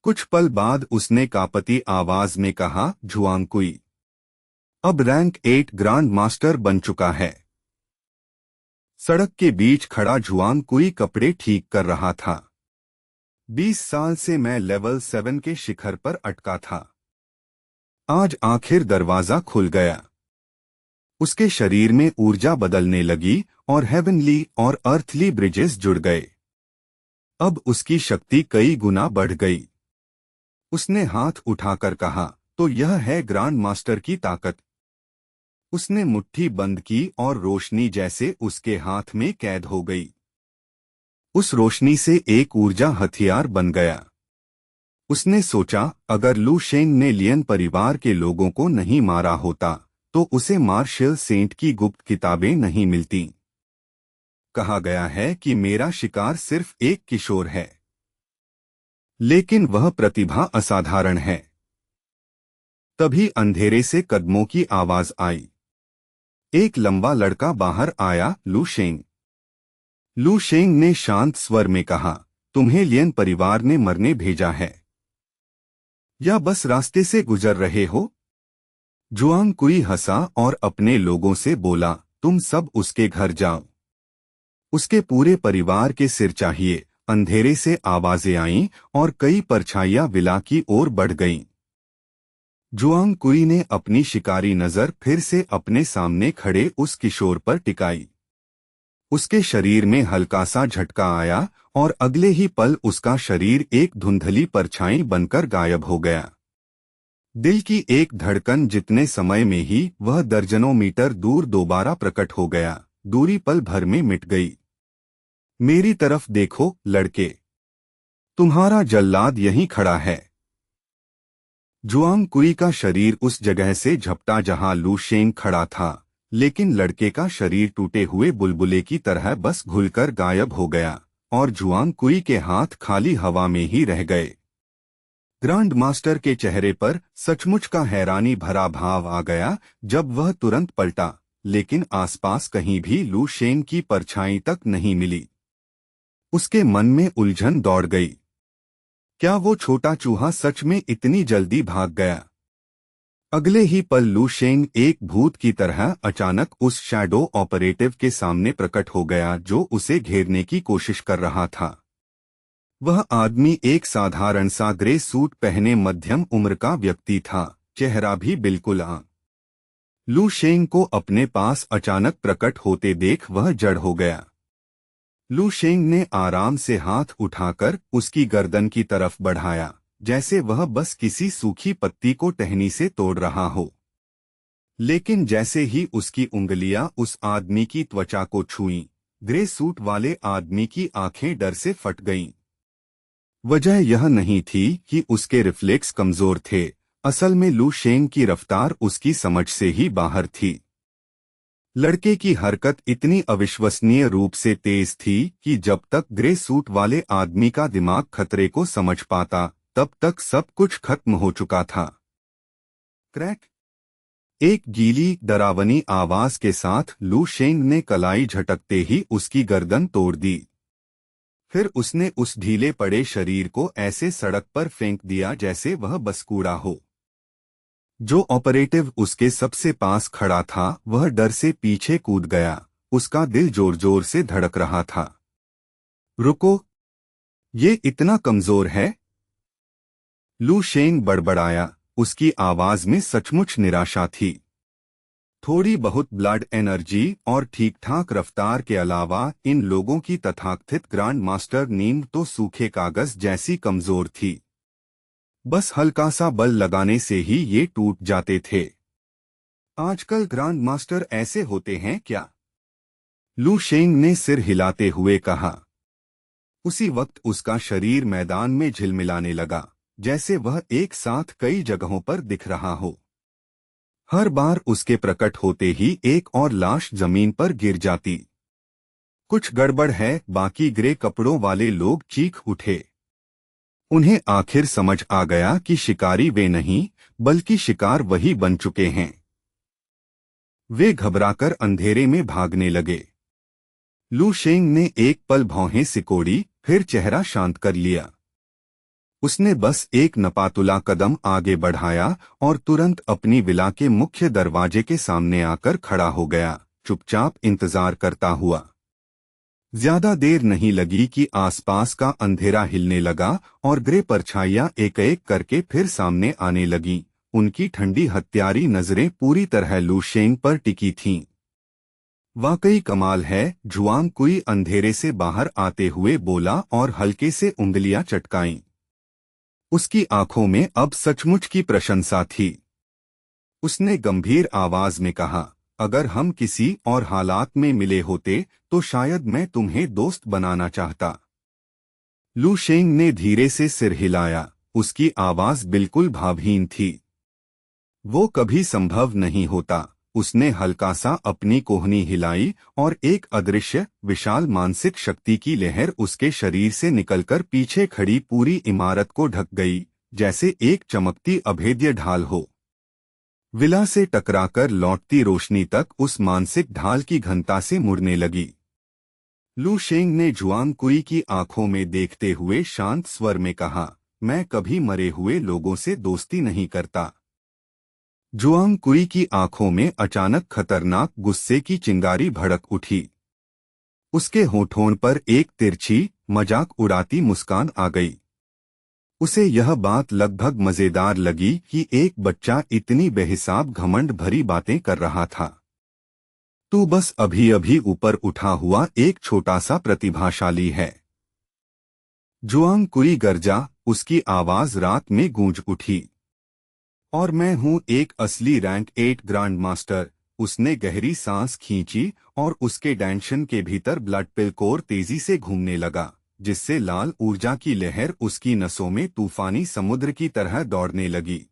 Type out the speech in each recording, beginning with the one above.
कुछ पल बाद उसने कांपती आवाज में कहा, झुआंग अब रैंक 8 ग्रांड मास्टर बन चुका है। सड़क के बीच खड़ा झुआंग कपड़े ठीक कर रहा था। 20 साल से मैं लेवल 7 के शिखर पर अटका था। आज आखिर दरवाजा खुल गया। उसके शरीर में ऊर्जा बदलने लगी और हेवनली और अर्थली ब्रिजेस जुड़ गए। अब उसकी शक्ति कई गुना बढ़ गई। उसने हाथ उठाकर कहा, तो यह है ग्रांड मास्टर की ताकत। उसने मुट्ठी बंद की और रोशनी जैसे उसके हाथ में कैद हो गई। उस रोशनी से एक ऊर्जा हथियार बन गया। उसने सोचा, अगर लू शेंग ने लियन परिवार के लोगों को नहीं मारा होता तो उसे मार्शल सेंट की गुप्त किताबें नहीं मिलती। कहा गया है कि मेरा शिकार सिर्फ एक किशोर है, लेकिन वह प्रतिभा असाधारण है। तभी अंधेरे से कदमों की आवाज आई। एक लंबा लड़का बाहर आया, लू शेंग। लू शेंग ने शांत स्वर में कहा, तुम्हें लियन परिवार ने मरने भेजा है या बस रास्ते से गुजर रहे हो? जुआंग हंसा और अपने लोगों से बोला, तुम सब उसके घर जाओ। उसके पूरे परिवार के सिर चाहिए। अंधेरे से आवाजें आईं और कई परछाइयां विला की ओर बढ़ गईं। जुआंग ने अपनी शिकारी नजर फिर से अपने सामने खड़े उस किशोर पर टिकाई। उसके शरीर में हल्का सा झटका आया और अगले ही पल उसका शरीर एक धुंधली परछाई बनकर गायब हो गया। दिल की एक धड़कन जितने समय में ही वह दर्जनों मीटर दूर दोबारा प्रकट हो गया, दूरी पल भर में मिट गई। मेरी तरफ देखो लड़के, तुम्हारा जल्लाद यहीं खड़ा है। जुआंग का शरीर उस जगह से झपटा जहां लू शेंग खड़ा था, लेकिन लड़के का शरीर टूटे हुए बुलबुले की तरह बस घुलकर गायब हो गया और जुआंग के हाथ खाली हवा में ही रह गए। ग्रांड मास्टर के चेहरे पर सचमुच का हैरानी भरा भाव आ गया जब वह तुरंत पलटा, लेकिन आसपास कहीं भी लू शेंग की परछाई तक नहीं मिली। उसके मन में उलझन दौड़ गई। क्या वो छोटा चूहा सच में इतनी जल्दी भाग गया? अगले ही पल लू शेंग एक भूत की तरह अचानक उस शैडो ऑपरेटिव के सामने प्रकट हो गया जो उसे घेरने की कोशिश कर रहा था। वह आदमी एक साधारण सा ग्रे सूट पहने मध्यम उम्र का व्यक्ति था, चेहरा भी बिल्कुल आम। लू शेंग को अपने पास अचानक प्रकट होते देख वह जड़ हो गया। लू शेंग ने आराम से हाथ उठाकर उसकी गर्दन की तरफ बढ़ाया, जैसे वह बस किसी सूखी पत्ती को टहनी से तोड़ रहा हो। लेकिन जैसे ही उसकी उंगलियां उस आदमी की त्वचा को छुईं, ग्रे सूट वाले आदमी की आंखें डर से फट गईं। वजह यह नहीं थी कि उसके रिफ्लेक्स कमजोर थे, असल में लू शेंग की रफ्तार उसकी समझ से ही बाहर थी। लड़के की हरकत इतनी अविश्वसनीय रूप से तेज थी कि जब तक ग्रे सूट वाले आदमी का दिमाग खतरे को समझ पाता तब तक सब कुछ खत्म हो चुका था। क्रैक! एक गीली डरावनी आवाज के साथ लू शेंग ने कलाई झटकते ही उसकी गर्दन तोड़ दी। फिर उसने उस ढीले पड़े शरीर को ऐसे सड़क पर फेंक दिया जैसे वह बस कूड़ा हो। जो ऑपरेटिव उसके सबसे पास खड़ा था वह डर से पीछे कूद गया। उसका दिल जोर जोर से धड़क रहा था। रुको, ये इतना कमजोर है? लू शेंग बड़बड़ाया, उसकी आवाज में सचमुच निराशा थी। थोड़ी बहुत ब्लड एनर्जी और ठीक ठाक रफ्तार के अलावा इन लोगों की तथाकथित ग्रांड मास्टर नींद तो सूखे कागज जैसी कमजोर थी। बस हल्का सा बल लगाने से ही ये टूट जाते थे। आजकल ग्रांड मास्टर ऐसे होते हैं क्या? लू शेंग ने सिर हिलाते हुए कहा। उसी वक्त उसका शरीर मैदान में झिलमिलाने लगा, जैसे वह एक साथ कई जगहों पर दिख रहा हो। हर बार उसके प्रकट होते ही एक और लाश जमीन पर गिर जाती। कुछ गड़बड़ है, बाकी ग्रे कपड़ों वाले लोग चीख उठे। उन्हें आखिर समझ आ गया कि शिकारी वे नहीं बल्कि शिकार वही बन चुके हैं। वे घबराकर अंधेरे में भागने लगे। लू शेंग ने एक पल भौहें सिकोड़ी, फिर चेहरा शांत कर लिया। उसने बस एक नपातुला कदम आगे बढ़ाया और तुरंत अपनी विला के मुख्य दरवाजे के सामने आकर खड़ा हो गया, चुपचाप इंतजार करता हुआ। ज्यादा देर नहीं लगी कि आसपास का अंधेरा हिलने लगा और ग्रे परछाइयां एक एक करके फिर सामने आने लगीं। उनकी ठंडी हत्यारी नजरें पूरी तरह लू शेंग पर टिकी थीं। वाकई कमाल है, जुआंग कुई अंधेरे से बाहर आते हुए बोला और हल्के से उंगलियां चटकाईं। उसकी आंखों में अब सचमुच की प्रशंसा थी। उसने गंभीर आवाज में कहा, अगर हम किसी और हालात में मिले होते तो शायद मैं तुम्हें दोस्त बनाना चाहता। लू शेंग ने धीरे से सिर हिलाया, उसकी आवाज बिल्कुल भावहीन थी। वो कभी संभव नहीं होता। उसने हल्का सा अपनी कोहनी हिलाई और एक अदृश्य विशाल मानसिक शक्ति की लहर उसके शरीर से निकलकर पीछे खड़ी पूरी इमारत को ढक गई, जैसे एक चमकती अभेद्य ढाल हो। विला से टकराकर लौटती रोशनी तक उस मानसिक ढाल की घनता से मुड़ने लगी। लू शेंग ने जुआंग कुई की आंखों में देखते हुए शांत स्वर में कहा, मैं कभी मरे हुए लोगों से दोस्ती नहीं करता। जुआंग कुई की आंखों में अचानक खतरनाक गुस्से की चिंगारी भड़क उठी। उसके होठों पर एक तिरछी, मजाक उड़ाती मुस्कान आ गई। उसे यह बात लगभग मजेदार लगी कि एक बच्चा इतनी बेहिसाब घमंड भरी बातें कर रहा था। तू बस अभी अभी ऊपर उठा हुआ एक छोटा सा प्रतिभाशाली है। जुआंग कुई गरजा, उसकी आवाज रात में गूंज उठी। और मैं हूं एक असली रैंक 8 ग्रैंड मास्टर। उसने गहरी सांस खींची और उसके डेंशन के भीतर ब्लड पिल कोर तेजी से घूमने लगा, जिससे लाल ऊर्जा की लहर उसकी नसों में तूफानी समुद्र की तरह दौड़ने लगी।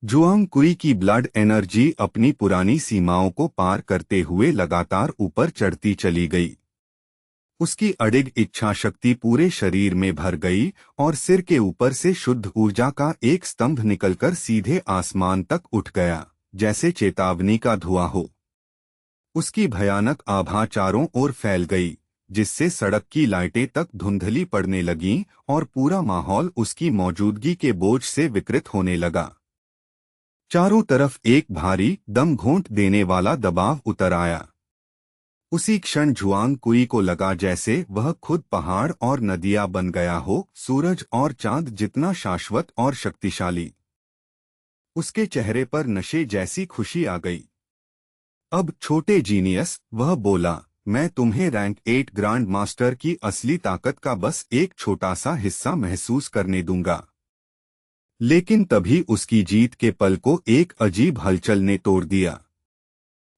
जुआंग कुई की ब्लड एनर्जी अपनी पुरानी सीमाओं को पार करते हुए लगातार ऊपर चढ़ती चली गई। उसकी अडिग इच्छा शक्ति पूरे शरीर में भर गई और सिर के ऊपर से शुद्ध ऊर्जा का एक स्तंभ निकलकर सीधे आसमान तक उठ गया, जैसे चेतावनी का धुआं हो। उसकी भयानक आभा चारों ओर फैल गई, जिससे सड़क की लाइटें तक धुंधली पड़ने लगीं और पूरा माहौल उसकी मौजूदगी के बोझ से विकृत होने लगा। चारों तरफ एक भारी, दम घोंट देने वाला दबाव उतर आया। उसी क्षण जुआंग कुई को लगा जैसे वह खुद पहाड़ और नदियां बन गया हो, सूरज और चांद जितना शाश्वत और शक्तिशाली। उसके चेहरे पर नशे जैसी खुशी आ गई। अब छोटे जीनियस, वह बोला, मैं तुम्हें रैंक 8 ग्रैंड मास्टर की असली ताकत का बस एक छोटा सा हिस्सा महसूस करने दूंगा। लेकिन तभी उसकी जीत के पल को एक अजीब हलचल ने तोड़ दिया।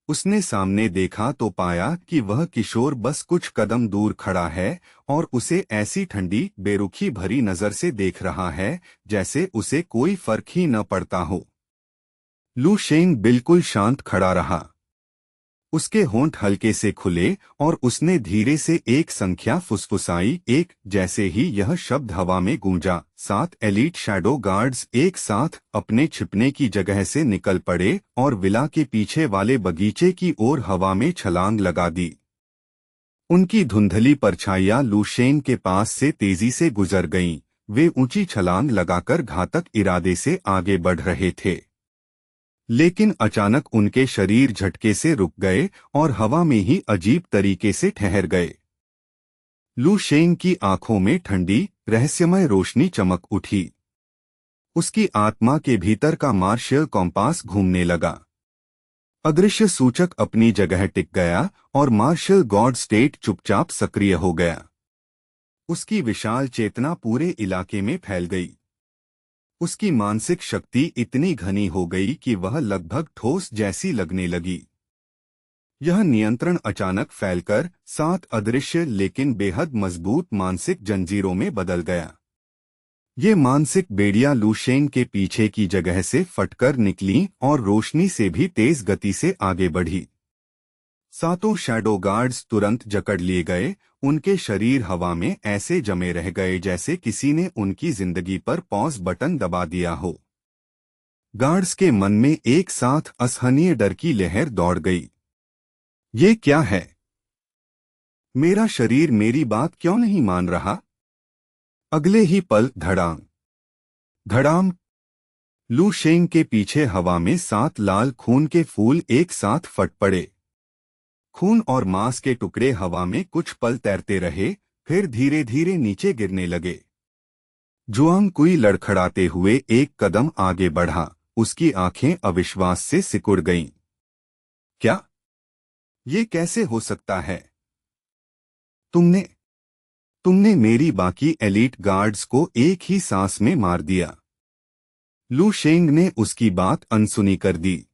उसने सामने देखा तो पाया कि वह किशोर बस कुछ कदम दूर खड़ा है और उसे ऐसी ठंडी, बेरुखी भरी नजर से देख रहा है जैसे उसे कोई फर्क ही न पड़ता हो। लू शेंग बिल्कुल शांत खड़ा रहा। उसके होंठ हल्के से खुले और उसने धीरे से एक संख्या फुसफुसाई, एक। जैसे ही यह शब्द हवा में गूंजा, 7 एलीट शैडो गार्ड्स एक साथ अपने छिपने की जगह से निकल पड़े और विला के पीछे वाले बगीचे की ओर हवा में छलांग लगा दी। उनकी धुंधली परछाइयां लू शेंग के पास से तेजी से गुजर गईं। वे ऊंची छलांग लगाकर घातक इरादे से आगे बढ़ रहे थे, लेकिन अचानक उनके शरीर झटके से रुक गए और हवा में ही अजीब तरीके से ठहर गए। लू शेंग की आंखों में ठंडी, रहस्यमय रोशनी चमक उठी। उसकी आत्मा के भीतर का मार्शियल कॉम्पास घूमने लगा। अदृश्य सूचक अपनी जगह टिक गया और मार्शियल गॉड स्टेट चुपचाप सक्रिय हो गया। उसकी विशाल चेतना पूरे इलाके में फैल गई। उसकी मानसिक शक्ति इतनी घनी हो गई कि वह लगभग ठोस जैसी लगने लगी। यह नियंत्रण अचानक फैलकर 7 अदृश्य लेकिन बेहद मजबूत मानसिक जंजीरों में बदल गया। ये मानसिक बेड़ियां लू शेंग के पीछे की जगह से फटकर निकलीं और रोशनी से भी तेज गति से आगे बढ़ी। 7 शैडो गार्ड्स तुरंत जकड़ लिए गए। उनके शरीर हवा में ऐसे जमे रह गए जैसे किसी ने उनकी जिंदगी पर पॉज बटन दबा दिया हो। गार्ड्स के मन में एक साथ असहनीय डर की लहर दौड़ गई। ये क्या है? मेरा शरीर मेरी बात क्यों नहीं मान रहा? अगले ही पल धड़ाम धड़ाम, लू शेंग के पीछे हवा में 7 लाल खून के फूल एक साथ फट पड़े। खून और मांस के टुकड़े हवा में कुछ पल तैरते रहे, फिर धीरे धीरे नीचे गिरने लगे। जुआंग कुई लड़खड़ाते हुए एक कदम आगे बढ़ा, उसकी आंखें अविश्वास से सिकुड़ गईं। क्या? ये कैसे हो सकता है? तुमने तुमने मेरी बाकी एलीट गार्ड्स को एक ही सांस में मार दिया। लू शेंग ने उसकी बात अनसुनी कर दी।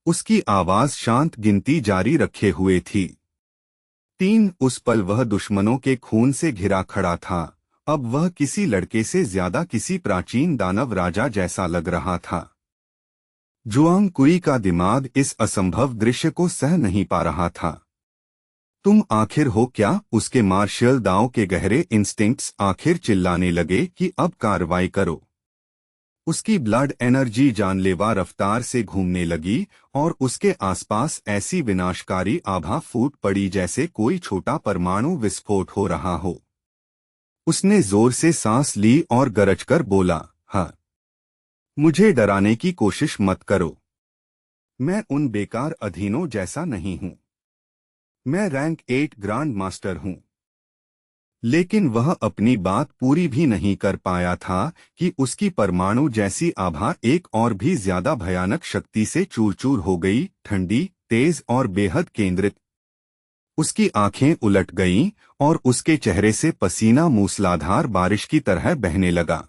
उसकी आवाज शांत गिनती जारी रखे हुए थी। 3। उस पल वह दुश्मनों के खून से घिरा खड़ा था। अब वह किसी लड़के से ज्यादा किसी प्राचीन दानव राजा जैसा लग रहा था। जुआंग कुई का दिमाग इस असंभव दृश्य को सह नहीं पा रहा था। तुम आखिर हो क्या? उसके मार्शल दाओ के गहरे इंस्टिंक्ट्स आखिर चिल्लाने लगे कि अब कार्रवाई करो। उसकी ब्लड एनर्जी जानलेवा रफ्तार से घूमने लगी और उसके आसपास ऐसी विनाशकारी आभा फूट पड़ी जैसे कोई छोटा परमाणु विस्फोट हो रहा हो। उसने जोर से सांस ली और गरजकर बोला, हाँ, मुझे डराने की कोशिश मत करो। मैं उन बेकार अधीनों जैसा नहीं हूं। मैं रैंक 8 ग्रांड मास्टर हूं। लेकिन वह अपनी बात पूरी भी नहीं कर पाया था कि उसकी परमाणु जैसी आभा एक और भी ज्यादा भयानक शक्ति से चूर चूर हो गई, ठंडी, तेज और बेहद केंद्रित। उसकी आंखें उलट गईं और उसके चेहरे से पसीना मूसलाधार बारिश की तरह बहने लगा।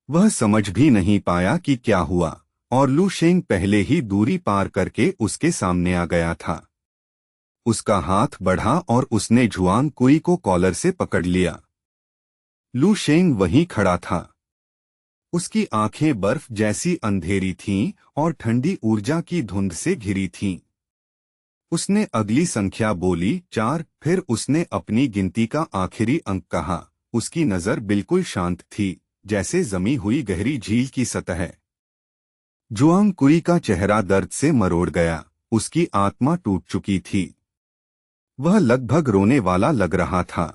वह समझ भी नहीं पाया कि क्या हुआ और लू शेंग पहले ही दूरी पार करके उसके सामने आ गया था। उसका हाथ बढ़ा और उसने जुआंग कुई को कॉलर से पकड़ लिया। लू शेंग वहीं खड़ा था। उसकी आंखें बर्फ जैसी अंधेरी थीं और ठंडी ऊर्जा की धुंध से घिरी थीं। उसने अगली संख्या बोली, 4। फिर उसने अपनी गिनती का आखिरी अंक कहा। उसकी नजर बिल्कुल शांत थी, जैसे जमी हुई गहरी झील की सतह। जुआंग कुई का चेहरा दर्द से मरोड़ गया। उसकी आत्मा टूट चुकी थी। वह लगभग रोने वाला लग रहा था।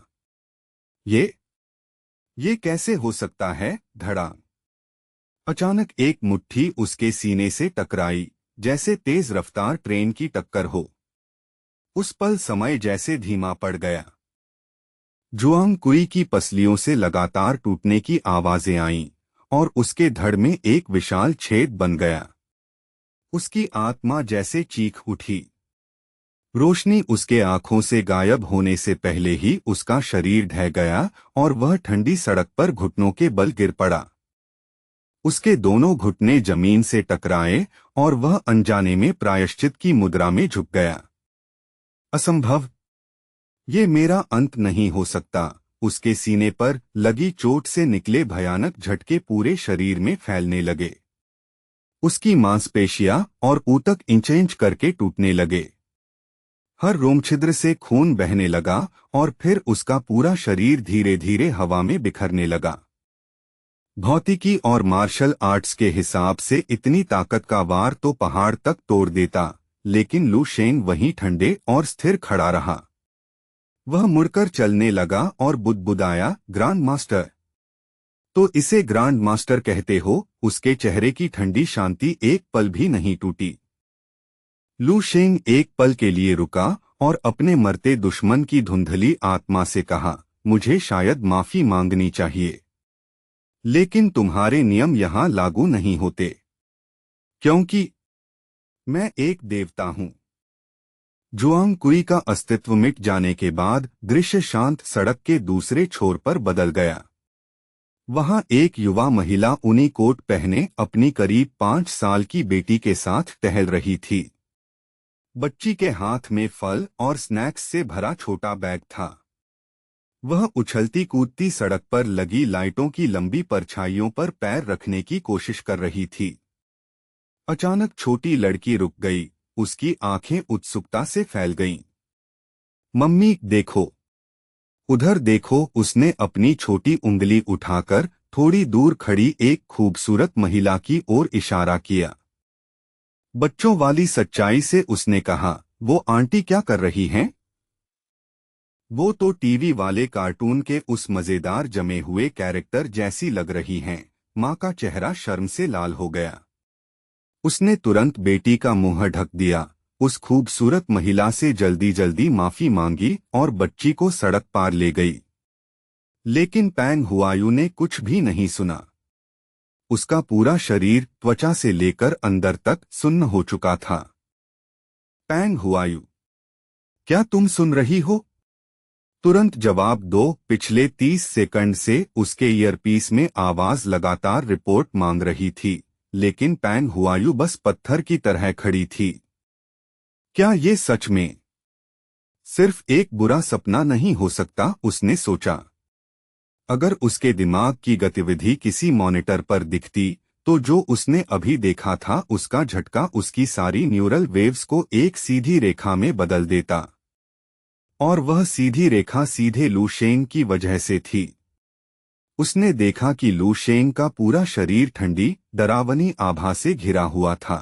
ये कैसे हो सकता है? धड़ाम। अचानक एक मुट्ठी उसके सीने से टकराई, जैसे तेज रफ्तार ट्रेन की टक्कर हो। उस पल समय जैसे धीमा पड़ गया। जुआंग कुई की पसलियों से लगातार टूटने की आवाजें आईं और उसके धड़ में एक विशाल छेद बन गया। उसकी आत्मा जैसे चीख उठी। रोशनी उसके आंखों से गायब होने से पहले ही उसका शरीर ढह गया और वह ठंडी सड़क पर घुटनों के बल गिर पड़ा। उसके दोनों घुटने जमीन से टकराए और वह अनजाने में प्रायश्चित की मुद्रा में झुक गया। असंभव! ये मेरा अंत नहीं हो सकता। उसके सीने पर लगी चोट से निकले भयानक झटके पूरे शरीर में फैलने लगे। उसकी मांसपेशियां और ऊतक इंच इंच करके टूटने लगे। हर रोमछिद्र से खून बहने लगा और फिर उसका पूरा शरीर धीरे धीरे हवा में बिखरने लगा। भौतिकी और मार्शल आर्ट्स के हिसाब से इतनी ताकत का वार तो पहाड़ तक तोड़ देता, लेकिन लू शेंग वहीं ठंडे और स्थिर खड़ा रहा। वह मुड़कर चलने लगा और बुदबुदाया, ग्रांड मास्टर। तो इसे ग्रांड मास्टर कहते हो? उसके चेहरे की ठंडी शांति एक पल भी नहीं टूटी। लू शेंग एक पल के लिए रुका और अपने मरते दुश्मन की धुंधली आत्मा से कहा, मुझे शायद माफी मांगनी चाहिए, लेकिन तुम्हारे नियम यहां लागू नहीं होते, क्योंकि मैं एक देवता हूं। जुआंग कुई का अस्तित्व मिट जाने के बाद दृश्य शांत सड़क के दूसरे छोर पर बदल गया। वहां एक युवा महिला ऊनी कोट पहने अपनी करीब 5 साल की बेटी के साथ टहल रही थी। बच्ची के हाथ में फल और स्नैक्स से भरा छोटा बैग था। वह उछलती कूदती सड़क पर लगी लाइटों की लंबी परछाइयों पर पैर रखने की कोशिश कर रही थी। अचानक छोटी लड़की रुक गई। उसकी आंखें उत्सुकता से फैल गईं। मम्मी, देखो, उधर देखो। उसने अपनी छोटी उंगली उठाकर थोड़ी दूर खड़ी एक खूबसूरत महिला की ओर इशारा किया। बच्चों वाली सच्चाई से उसने कहा, वो आंटी क्या कर रही हैं? वो तो टीवी वाले कार्टून के उस मजेदार जमे हुए कैरेक्टर जैसी लग रही हैं। माँ का चेहरा शर्म से लाल हो गया। उसने तुरंत बेटी का मुंह ढक दिया, उस खूबसूरत महिला से जल्दी जल्दी माफी मांगी और बच्ची को सड़क पार ले गई। लेकिन पैंग हुआयू ने कुछ भी नहीं सुना। उसका पूरा शरीर त्वचा से लेकर अंदर तक सुन्न हो चुका था। पैंग हुआयू, क्या तुम सुन रही हो? तुरंत जवाब दो। पिछले 30 सेकंड से उसके ईयरपीस में आवाज लगातार रिपोर्ट मांग रही थी, लेकिन पैंग हुआयू बस पत्थर की तरह खड़ी थी। क्या ये सच में सिर्फ एक बुरा सपना नहीं हो सकता, उसने सोचा। अगर उसके दिमाग की गतिविधि किसी मॉनिटर पर दिखती तो जो उसने अभी देखा था उसका झटका उसकी सारी न्यूरल वेव्स को एक सीधी रेखा में बदल देता। और वह सीधी रेखा सीधे लू शेंग की वजह से थी। उसने देखा कि लू शेंग का पूरा शरीर ठंडी डरावनी आभा से घिरा हुआ था।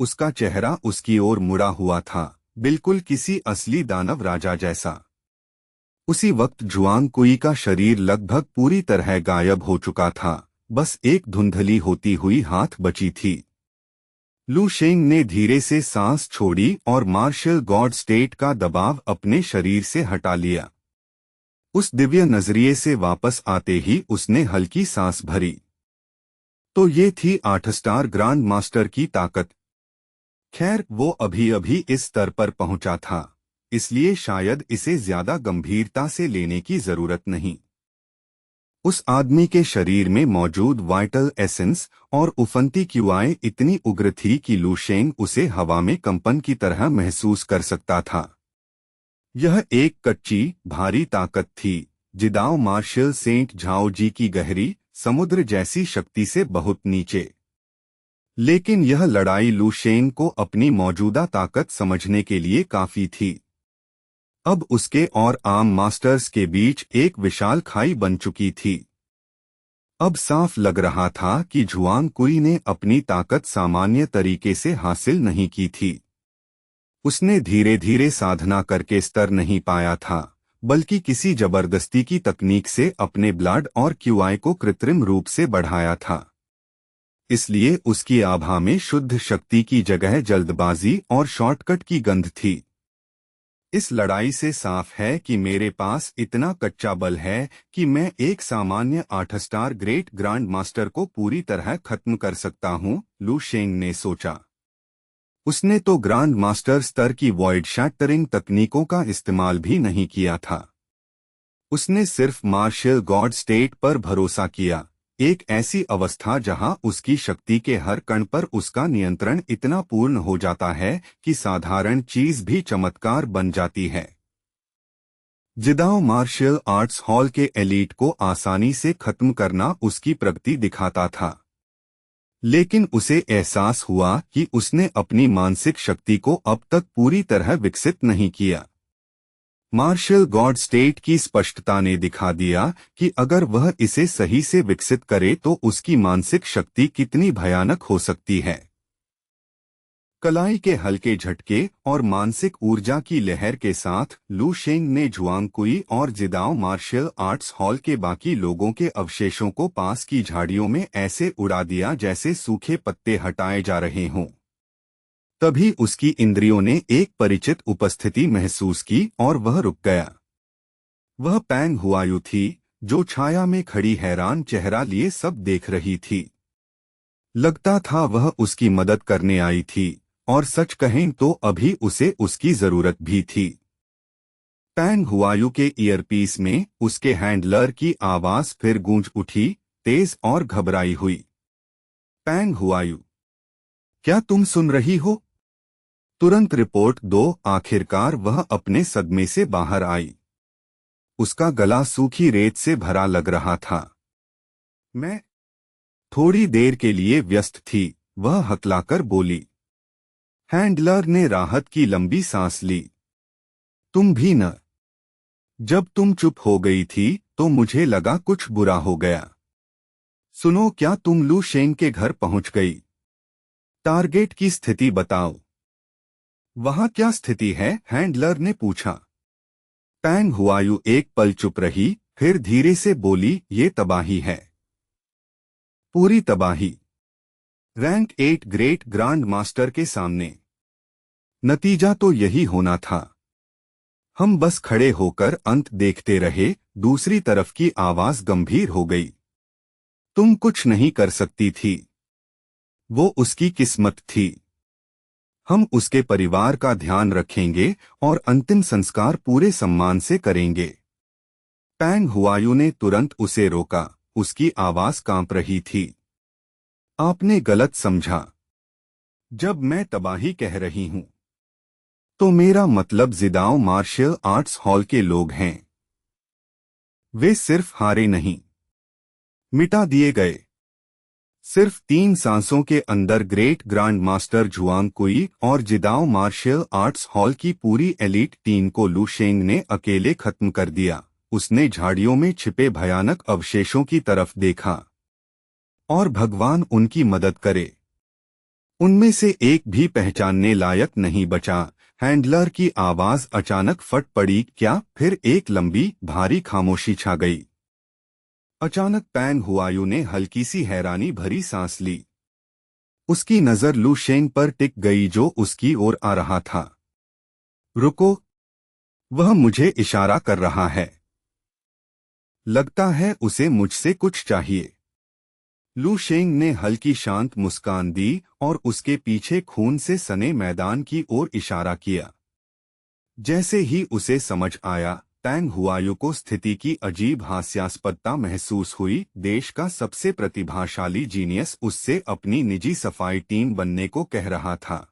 उसका चेहरा उसकी ओर मुड़ा हुआ था, बिल्कुल किसी असली दानव राजा जैसा। उसी वक्त जुआंग कुई का शरीर लगभग पूरी तरह गायब हो चुका था, बस एक धुंधली होती हुई हाथ बची थी। लू शेंग ने धीरे से सांस छोड़ी और मार्शल गॉड स्टेट का दबाव अपने शरीर से हटा लिया। उस दिव्य नजरिए से वापस आते ही उसने हल्की सांस भरी। तो ये थी 8 स्टार ग्रांड मास्टर की ताकत। खैर, वो अभी अभी इस स्तर पर पहुंचा था, इसलिए शायद इसे ज्यादा गंभीरता से लेने की जरूरत नहीं। उस आदमी के शरीर में मौजूद वाइटल एसेंस और उफनती क्यूआई इतनी उग्र थी कि लू शेंग उसे हवा में कंपन की तरह महसूस कर सकता था। यह एक कच्ची भारी ताकत थी, जिदाओ मार्शल सेंट झाओ जी की गहरी समुद्र जैसी शक्ति से बहुत नीचे। लेकिन यह लड़ाई लू शेंग को अपनी मौजूदा ताकत समझने के लिए काफी थी। अब उसके और आम मास्टर्स के बीच एक विशाल खाई बन चुकी थी। अब साफ लग रहा था कि जुआंग कुई ने अपनी ताकत सामान्य तरीके से हासिल नहीं की थी। उसने धीरे धीरे साधना करके स्तर नहीं पाया था, बल्कि किसी जबरदस्ती की तकनीक से अपने ब्लड और क्यूआई को कृत्रिम रूप से बढ़ाया था। इसलिए उसकी आभा में शुद्ध शक्ति की जगह जल्दबाजी और शॉर्टकट की गंध थी। इस लड़ाई से साफ है कि मेरे पास इतना कच्चा बल है कि मैं एक सामान्य 8 स्टार ग्रेट ग्रांड मास्टर को पूरी तरह खत्म कर सकता हूं, लू शेंग ने सोचा। उसने तो ग्रांड मास्टर स्तर की वॉइड शैटरिंग तकनीकों का इस्तेमाल भी नहीं किया था। उसने सिर्फ मार्शल गॉड स्टेट पर भरोसा किया, एक ऐसी अवस्था जहां उसकी शक्ति के हर कण पर उसका नियंत्रण इतना पूर्ण हो जाता है कि साधारण चीज भी चमत्कार बन जाती है। जिदाओ मार्शल आर्ट्स हॉल के एलीट को आसानी से खत्म करना उसकी प्रगति दिखाता था, लेकिन उसे एहसास हुआ कि उसने अपनी मानसिक शक्ति को अब तक पूरी तरह विकसित नहीं किया। मार्शल गॉड स्टेट की स्पष्टता ने दिखा दिया कि अगर वह इसे सही से विकसित करे तो उसकी मानसिक शक्ति कितनी भयानक हो सकती है। कलाई के हल्के झटके और मानसिक ऊर्जा की लहर के साथ लू शेंग ने जुआंग कुई और जिदाओ मार्शल आर्ट्स हॉल के बाकी लोगों के अवशेषों को पास की झाड़ियों में ऐसे उड़ा दिया जैसे सूखे पत्ते हटाए जा रहे हों। तभी उसकी इंद्रियों ने एक परिचित उपस्थिति महसूस की और वह रुक गया। वह पैंग हुआयू थी, जो छाया में खड़ी हैरान चेहरा लिए सब देख रही थी। लगता था वह उसकी मदद करने आई थी, और सच कहें तो अभी उसे उसकी जरूरत भी थी। पैंग हुआयू के ईयरपीस में उसके हैंडलर की आवाज फिर गूंज उठी, तेज और घबराई हुई। पैंग हुआयू, क्या तुम सुन रही हो? तुरंत रिपोर्ट दो। आखिरकार वह अपने सदमे से बाहर आई। उसका गला सूखी रेत से भरा लग रहा था। मैं थोड़ी देर के लिए व्यस्त थी, वह हकलाकर बोली। हैंडलर ने राहत की लंबी सांस ली। तुम भी न? जब तुम चुप हो गई थी तो मुझे लगा कुछ बुरा हो गया। सुनो, क्या तुम लू शेंग के घर पहुंच गई? टारगेट की स्थिति बताओ। वहां क्या स्थिति है? हैंडलर ने पूछा। टैंग हुआयू एक पल चुप रही, फिर धीरे से बोली, ये तबाही है, पूरी तबाही। रैंक 8 ग्रेट ग्रांड मास्टर के सामने नतीजा तो यही होना था। हम बस खड़े होकर अंत देखते रहे। दूसरी तरफ की आवाज गंभीर हो गई। तुम कुछ नहीं कर सकती थी, वो उसकी किस्मत थी। हम उसके परिवार का ध्यान रखेंगे और अंतिम संस्कार पूरे सम्मान से करेंगे। टैंग हुआयू ने तुरंत उसे रोका। उसकी आवाज कांप रही थी। आपने गलत समझा। जब मैं तबाही कह रही हूं तो मेरा मतलब जिदाओ मार्शल आर्ट्स हॉल के लोग हैं। वे सिर्फ हारे नहीं, मिटा दिए गए। सिर्फ 3 सांसों के अंदर ग्रेट ग्रांड मास्टर जुआंग कुई और जिदाओ मार्शल आर्ट्स हॉल की पूरी एलीट टीम को लू शेंग ने अकेले खत्म कर दिया। उसने झाड़ियों में छिपे भयानक अवशेषों की तरफ देखा। और भगवान उनकी मदद करे, उनमें से एक भी पहचानने लायक नहीं बचा। हैंडलर की आवाज अचानक फट पड़ी। क्या? फिर एक लंबी भारी खामोशी छा गई। अचानक टैंग हुआयू ने हल्की सी हैरानी भरी सांस ली। उसकी नजर लू शेंग पर टिक गई जो उसकी ओर आ रहा था। रुको, वह मुझे इशारा कर रहा है। लगता है उसे मुझसे कुछ चाहिए। लू शेंग ने हल्की शांत मुस्कान दी और उसके पीछे खून से सने मैदान की ओर इशारा किया। जैसे ही उसे समझ आया, टैंग हुआयू को स्थिति की अजीब हास्यास्पदता महसूस हुई। देश का सबसे प्रतिभाशाली जीनियस उससे अपनी निजी सफाई टीम बनने को कह रहा था।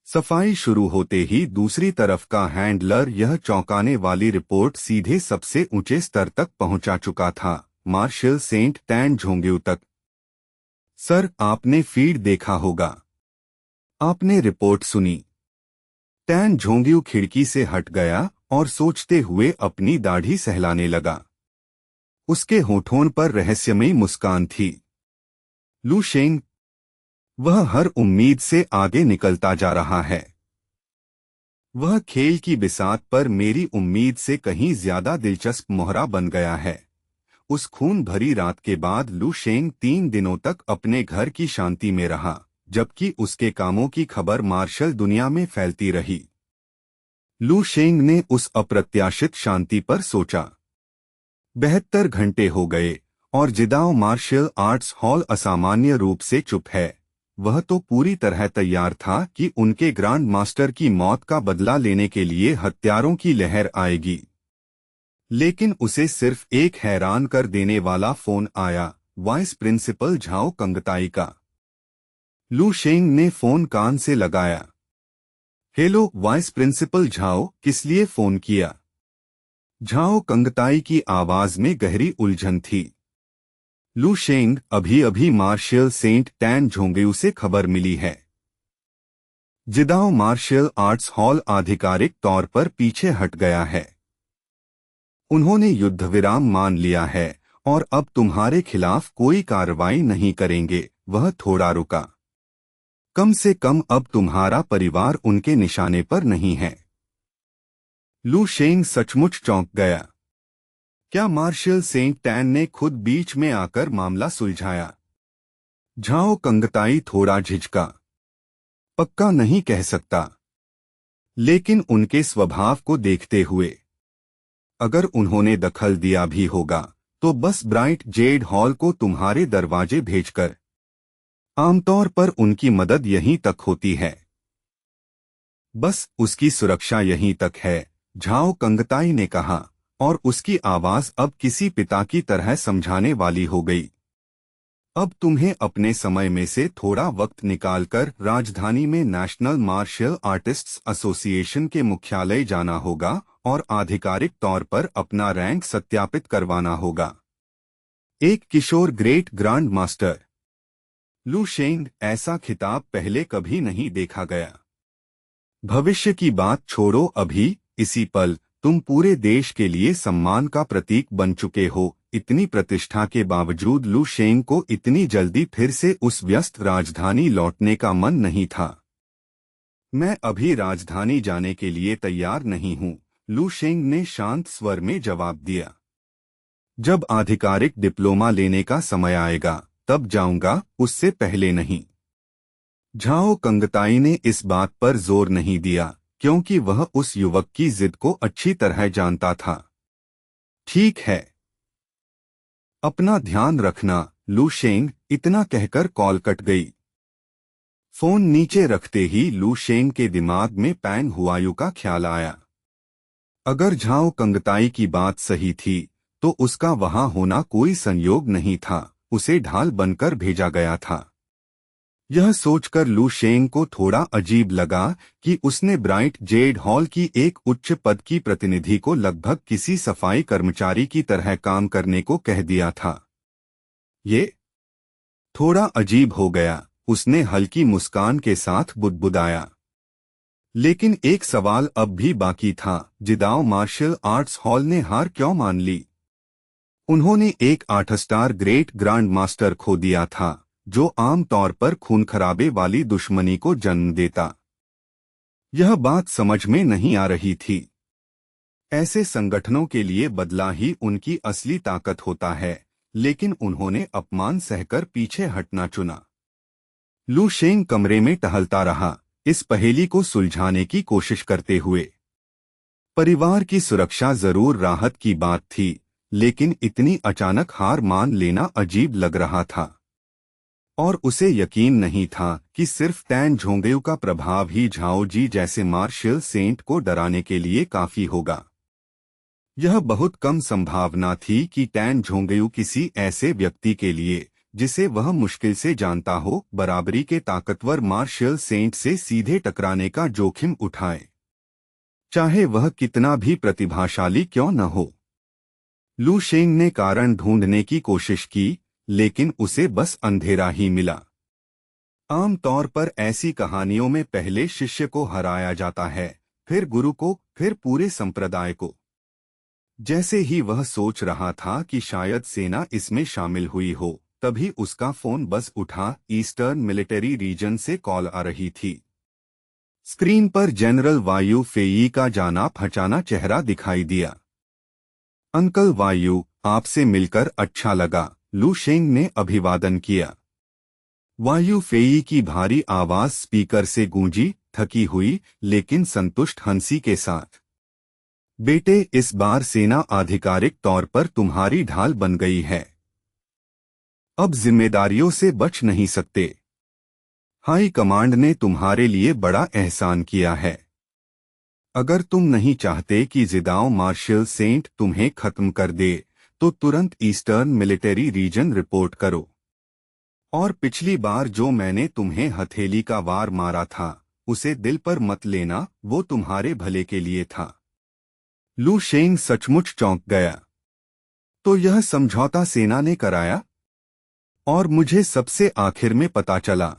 सफाई शुरू होते ही दूसरी तरफ का हैंडलर यह चौंकाने वाली रिपोर्ट सीधे सबसे ऊंचे स्तर तक पहुंचा चुका था, मार्शल सेंट टैन झोंग्यू तक। सर, आपने फीड देखा होगा। आपने रिपोर्ट सुनी। टैन झोंग्यू खिड़की से हट गया और सोचते हुए अपनी दाढ़ी सहलाने लगा। उसके होठों पर रहस्यमयी मुस्कान थी। लू शेंग, वह हर उम्मीद से आगे निकलता जा रहा है। वह खेल की बिसात पर मेरी उम्मीद से कहीं ज्यादा दिलचस्प मोहरा बन गया है। उस खून भरी रात के बाद लू शेंग 3 दिनों तक अपने घर की शांति में रहा, जबकि उसके कामों की खबर मार्शल दुनिया में फैलती रही। लू शेंग ने उस अप्रत्याशित शांति पर सोचा। 72 घंटे हो गए और जिदाओ मार्शल आर्ट्स हॉल असामान्य रूप से चुप है। वह तो पूरी तरह तैयार था कि उनके ग्रांड मास्टर की मौत का बदला लेने के लिए हत्यारों की लहर आएगी। लेकिन उसे सिर्फ एक हैरान कर देने वाला फोन आया, वाइस प्रिंसिपल झाओ कंगताई का। लू शेंग ने फोन कान से लगाया। हेलो वाइस प्रिंसिपल झाओ, किस लिए फोन किया? झाओ कंगताई की आवाज में गहरी उलझन थी। लू शेंग, अभी अभी मार्शल सेंट टैन झोंग्यू से खबर मिली है। जिदाओ मार्शल आर्ट्स हॉल आधिकारिक तौर पर पीछे हट गया है। उन्होंने युद्ध विराम मान लिया है और अब तुम्हारे खिलाफ कोई कार्रवाई नहीं करेंगे। वह थोड़ा रुका। कम से कम अब तुम्हारा परिवार उनके निशाने पर नहीं है। लू शेंग सचमुच चौंक गया। क्या मार्शल सेंट टैन ने खुद बीच में आकर मामला सुलझाया? झाओ कंगताई थोड़ा झिझका। पक्का नहीं कह सकता, लेकिन उनके स्वभाव को देखते हुए अगर उन्होंने दखल दिया भी होगा तो बस ब्राइट जेड हॉल को तुम्हारे दरवाजे भेजकर। आमतौर पर उनकी मदद यहीं तक होती है। बस उसकी सुरक्षा यहीं तक है, झाओ कंगताई ने कहा, और उसकी आवाज अब किसी पिता की तरह समझाने वाली हो गई। अब तुम्हें अपने समय में से थोड़ा वक्त निकालकर राजधानी में नेशनल मार्शल आर्टिस्ट्स एसोसिएशन के मुख्यालय जाना होगा और आधिकारिक तौर पर अपना रैंक सत्यापित करवाना होगा। एक किशोर ग्रेट ग्रांड मास्टर। लू शेंग, ऐसा खिताब पहले कभी नहीं देखा गया। भविष्य की बात छोड़ो, अभी इसी पल तुम पूरे देश के लिए सम्मान का प्रतीक बन चुके हो। इतनी प्रतिष्ठा के बावजूद लू शेंग को इतनी जल्दी फिर से उस व्यस्त राजधानी लौटने का मन नहीं था। मैं अभी राजधानी जाने के लिए तैयार नहीं हूँ, लू शेंग ने शांत स्वर में जवाब दिया। जब आधिकारिक डिप्लोमा लेने का समय आएगा तब जाऊंगा, उससे पहले नहीं। झाओ कंगताई ने इस बात पर जोर नहीं दिया क्योंकि वह उस युवक की जिद को अच्छी तरह जानता था। ठीक है, अपना ध्यान रखना, लू शेंग, इतना कहकर कॉल कट गई। फोन नीचे रखते ही लू शेंग के दिमाग में पैंग हुआयू का ख्याल आया। अगर झाओ कंगताई की बात सही थी तो उसका वहां होना कोई संयोग नहीं था, उसे ढाल बनकर भेजा गया था। यह सोचकर लू शेंग को थोड़ा अजीब लगा कि उसने ब्राइट जेड हॉल की एक उच्च पद की प्रतिनिधि को लगभग किसी सफाई कर्मचारी की तरह काम करने को कह दिया था। ये थोड़ा अजीब हो गया, उसने हल्की मुस्कान के साथ बुदबुदाया। लेकिन एक सवाल अब भी बाकी था, जिदाओ मार्शल आर्ट्स हॉल ने हार क्यों मान ली? उन्होंने एक 8 स्टार ग्रेट ग्रैंड मास्टर खो दिया था जो आम तौर पर खून खराबे वाली दुश्मनी को जन्म देता। यह बात समझ में नहीं आ रही थी। ऐसे संगठनों के लिए बदला ही उनकी असली ताकत होता है, लेकिन उन्होंने अपमान सहकर पीछे हटना चुना। लू शेंग कमरे में टहलता रहा, इस पहेली को सुलझाने की कोशिश करते हुए। परिवार की सुरक्षा जरूर राहत की बात थी, लेकिन इतनी अचानक हार मान लेना अजीब लग रहा था। और उसे यकीन नहीं था कि सिर्फ टैन झोंगेयू का प्रभाव ही झाओ जी जैसे मार्शल सेंट को डराने के लिए काफी होगा। यह बहुत कम संभावना थी कि टैन झोंगेयू किसी ऐसे व्यक्ति के लिए जिसे वह मुश्किल से जानता हो, बराबरी के ताकतवर मार्शल सेंट से सीधे टकराने का जोखिम उठाए, चाहे वह कितना भी प्रतिभाशाली क्यों न हो। लू शेंग ने कारण ढूंढने की कोशिश की, लेकिन उसे बस अंधेरा ही मिला। आमतौर पर ऐसी कहानियों में पहले शिष्य को हराया जाता है, फिर गुरु को, फिर पूरे संप्रदाय को। जैसे ही वह सोच रहा था कि शायद सेना इसमें शामिल हुई हो, तभी उसका फोन बस उठा। ईस्टर्न मिलिट्री रीजन से कॉल आ रही थी। स्क्रीन पर जनरल वायु फेई का जाना पहचाना चेहरा दिखाई दिया। अंकल वायु, आपसे मिलकर अच्छा लगा, लू शेंग ने अभिवादन किया। वायु फेई की भारी आवाज स्पीकर से गूंजी, थकी हुई लेकिन संतुष्ट हंसी के साथ। बेटे, इस बार सेना आधिकारिक तौर पर तुम्हारी ढाल बन गई है। अब जिम्मेदारियों से बच नहीं सकते। हाई कमांड ने तुम्हारे लिए बड़ा एहसान किया है। अगर तुम नहीं चाहते कि जिदाओ मार्शल सेंट तुम्हें खत्म कर दे तो तुरंत ईस्टर्न मिलिट्री रीजन रिपोर्ट करो। और पिछली बार जो मैंने तुम्हें हथेली का वार मारा था उसे दिल पर मत लेना, वो तुम्हारे भले के लिए था। लू शेंग सचमुच चौंक गया। तो यह समझौता सेना ने कराया? और मुझे सबसे आखिर में पता चला।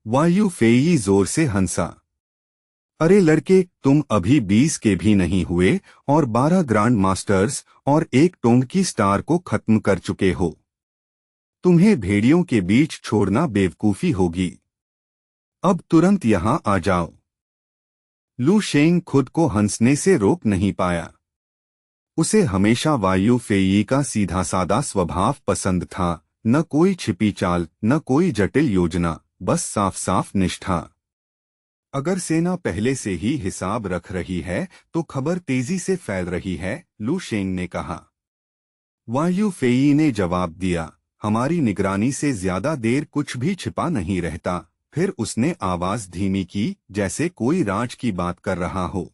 वायु फेई जोर से हंसा। अरे लड़के, तुम अभी 20 के भी नहीं हुए और 12 ग्रैंड मास्टर्स और एक टोंगकी स्टार को खत्म कर चुके हो। तुम्हें भेड़ियों के बीच छोड़ना बेवकूफी होगी। अब तुरंत यहां आ जाओ। लू शेंग खुद को हंसने से रोक नहीं पाया। उसे हमेशा वायु फेई का सीधा सादा स्वभाव पसंद था, न कोई छिपी चाल, न कोई जटिल योजना, बस साफ साफ निष्ठा। अगर सेना पहले से ही हिसाब रख रही है तो खबर तेजी से फैल रही है, लू शेंग ने कहा। वायु फेई ने जवाब दिया, हमारी निगरानी से ज्यादा देर कुछ भी छिपा नहीं रहता। फिर उसने आवाज धीमी की, जैसे कोई राज की बात कर रहा हो।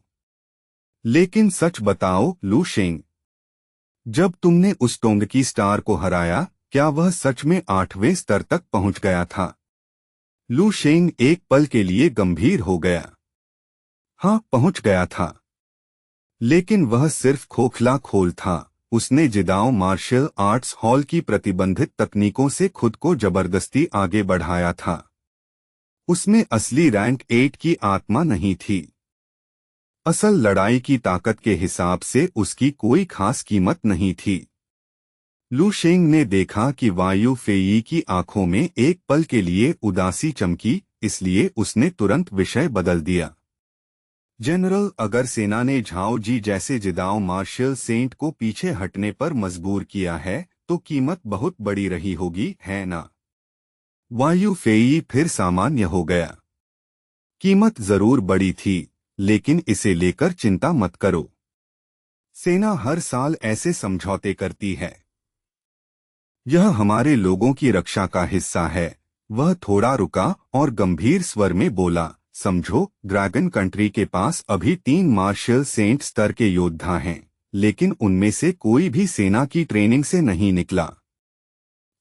लेकिन सच बताओ लू शेंग, जब तुमने उस टोंगकी स्टार को हराया, क्या वह सच में 8वें स्तर तक पहुंच गया था? लू शेंग एक पल के लिए गंभीर हो गया। हाँ, पहुंच गया था। लेकिन वह सिर्फ खोखला खोल था। उसने जिदाओ मार्शल आर्ट्स हॉल की प्रतिबंधित तकनीकों से खुद को जबरदस्ती आगे बढ़ाया था। उसमें असली रैंक 8 की आत्मा नहीं थी। असल लड़ाई की ताकत के हिसाब से उसकी कोई खास कीमत नहीं थी। लू शेंग ने देखा कि वायु फेई की आंखों में एक पल के लिए उदासी चमकी, इसलिए उसने तुरंत विषय बदल दिया। जनरल, अगर सेना ने झाओ जी जैसे जिदाओ मार्शल सेंट को पीछे हटने पर मजबूर किया है तो कीमत बहुत बड़ी रही होगी, है ना? वायु फेई फिर सामान्य हो गया। कीमत जरूर बड़ी थी, लेकिन इसे लेकर चिंता मत करो। सेना हर साल ऐसे समझौते करती है। यह हमारे लोगों की रक्षा का हिस्सा है। वह थोड़ा रुका और गंभीर स्वर में बोला, समझो, ड्रैगन कंट्री के पास अभी 3 मार्शल सेंट स्तर के योद्धा हैं, लेकिन उनमें से कोई भी सेना की ट्रेनिंग से नहीं निकला।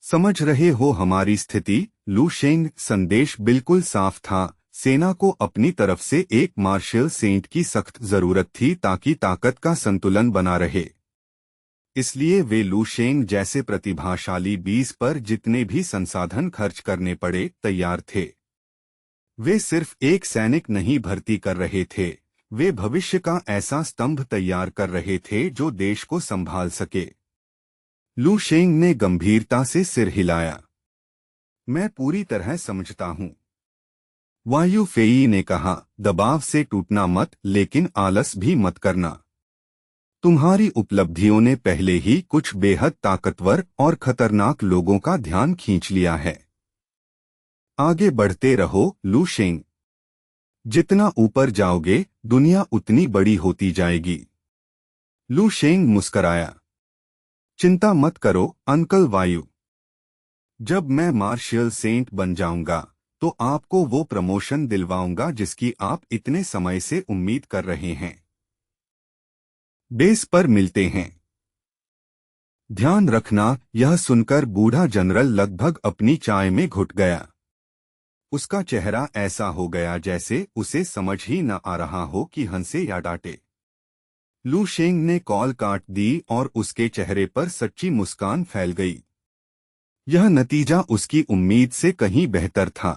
समझ रहे हो हमारी स्थिति? लू शेंग, संदेश बिल्कुल साफ था। सेना को अपनी तरफ से एक मार्शल सेंट की सख्त जरूरत थी ताकि ताकत का संतुलन बना रहे। इसलिए वे लू शेंग जैसे प्रतिभाशाली 20 पर जितने भी संसाधन खर्च करने पड़े तैयार थे। वे सिर्फ एक सैनिक नहीं भर्ती कर रहे थे, वे भविष्य का ऐसा स्तंभ तैयार कर रहे थे जो देश को संभाल सके। लू शेंग ने गंभीरता से सिर हिलाया। मैं पूरी तरह समझता हूं। वायु फेई ने कहा, दबाव से टूटना मत, लेकिन आलस भी मत करना। तुम्हारी उपलब्धियों ने पहले ही कुछ बेहद ताकतवर और खतरनाक लोगों का ध्यान खींच लिया है। आगे बढ़ते रहो, लू शेंग। जितना ऊपर जाओगे, दुनिया उतनी बड़ी होती जाएगी। लू शेंग मुस्कराया। चिंता मत करो, अंकल वायु। जब मैं मार्शल सेंट बन जाऊंगा, तो आपको वो प्रमोशन दिलवाऊंगा जिसकी आप इतने समय से उम्मीद कर रहे हैं। बेस पर मिलते हैं। ध्यान रखना। यह सुनकर बूढ़ा जनरल लगभग अपनी चाय में घुट गया। उसका चेहरा ऐसा हो गया जैसे उसे समझ ही न आ रहा हो कि हंसे या डांटे। लू शेंग ने कॉल काट दी और उसके चेहरे पर सच्ची मुस्कान फैल गई। यह नतीजा उसकी उम्मीद से कहीं बेहतर था।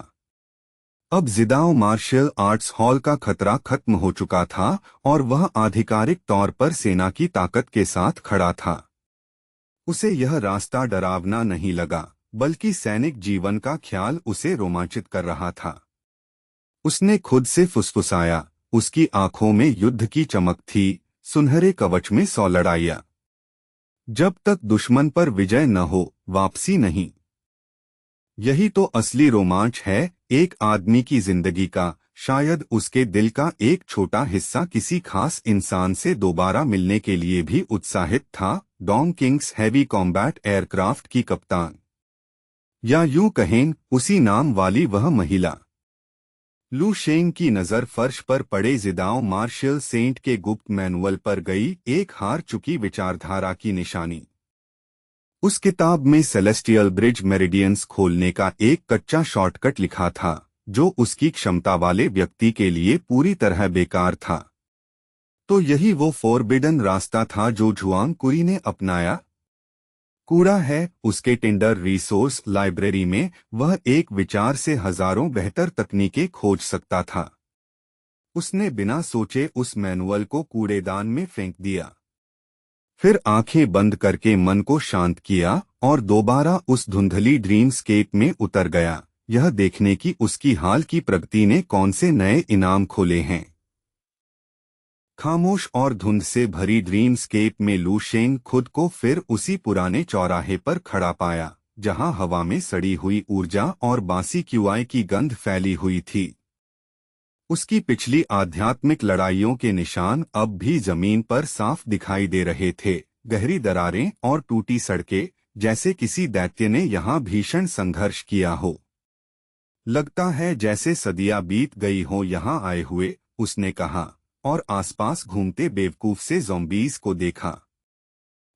अब जिदाओ मार्शल आर्ट्स हॉल का खतरा खत्म हो चुका था और वह आधिकारिक तौर पर सेना की ताकत के साथ खड़ा था। उसे यह रास्ता डरावना नहीं लगा, बल्कि सैनिक जीवन का ख्याल उसे रोमांचित कर रहा था। उसने खुद से फुसफुसाया। उसकी आंखों में युद्ध की चमक थी, सुनहरे कवच में 100 लड़ाइयां। जब तक दुश्मन पर विजय न हो, वापसी नहीं। यही तो असली रोमांच है, एक आदमी की जिंदगी का, शायद उसके दिल का एक छोटा हिस्सा किसी खास इंसान से दोबारा मिलने के लिए भी उत्साहित था। Dong Kings heavy combat aircraft की कप्तान, या यूं कहें, उसी नाम वाली वह महिला। लू शेंग की नजर फर्श पर पड़े जिदाओ मार्शल सेंट के गुप्त मैनुअल पर गई, एक हार चुकी विचारधारा की निशानी। उस किताब में सेलेस्टियल ब्रिज मेरिडियंस खोलने का एक कच्चा शॉर्टकट लिखा था, जो उसकी क्षमता वाले व्यक्ति के लिए पूरी तरह बेकार था। तो यही वो फोरबिडन रास्ता था जो जुआंग कुई ने अपनाया। कूड़ा है, उसके टिंडर रिसोर्स लाइब्रेरी में वह एक विचार से हजारों बेहतर तकनीकें खोज सकता था। उसने बिना सोचे उस मैनुअल को कूड़ेदान में फेंक दिया। फिर आंखें बंद करके मन को शांत किया और दोबारा उस धुंधली ड्रीमस्केप में उतर गया, यह देखने की उसकी हाल की प्रगति ने कौन से नए इनाम खोले हैं। खामोश और धुंध से भरी ड्रीमस्केप में लू शेंग खुद को फिर उसी पुराने चौराहे पर खड़ा पाया, जहां हवा में सड़ी हुई ऊर्जा और बासी क्यूआई की गंध फैली हुई थी। उसकी पिछली आध्यात्मिक लड़ाइयों के निशान अब भी जमीन पर साफ दिखाई दे रहे थे, गहरी दरारें और टूटी सड़कें, जैसे किसी दैत्य ने यहाँ भीषण संघर्ष किया हो। लगता है जैसे सदियां बीत गई हो यहाँ आए हुए, उसने कहा, और आसपास घूमते बेवकूफ से ज़ॉम्बीज़ को देखा।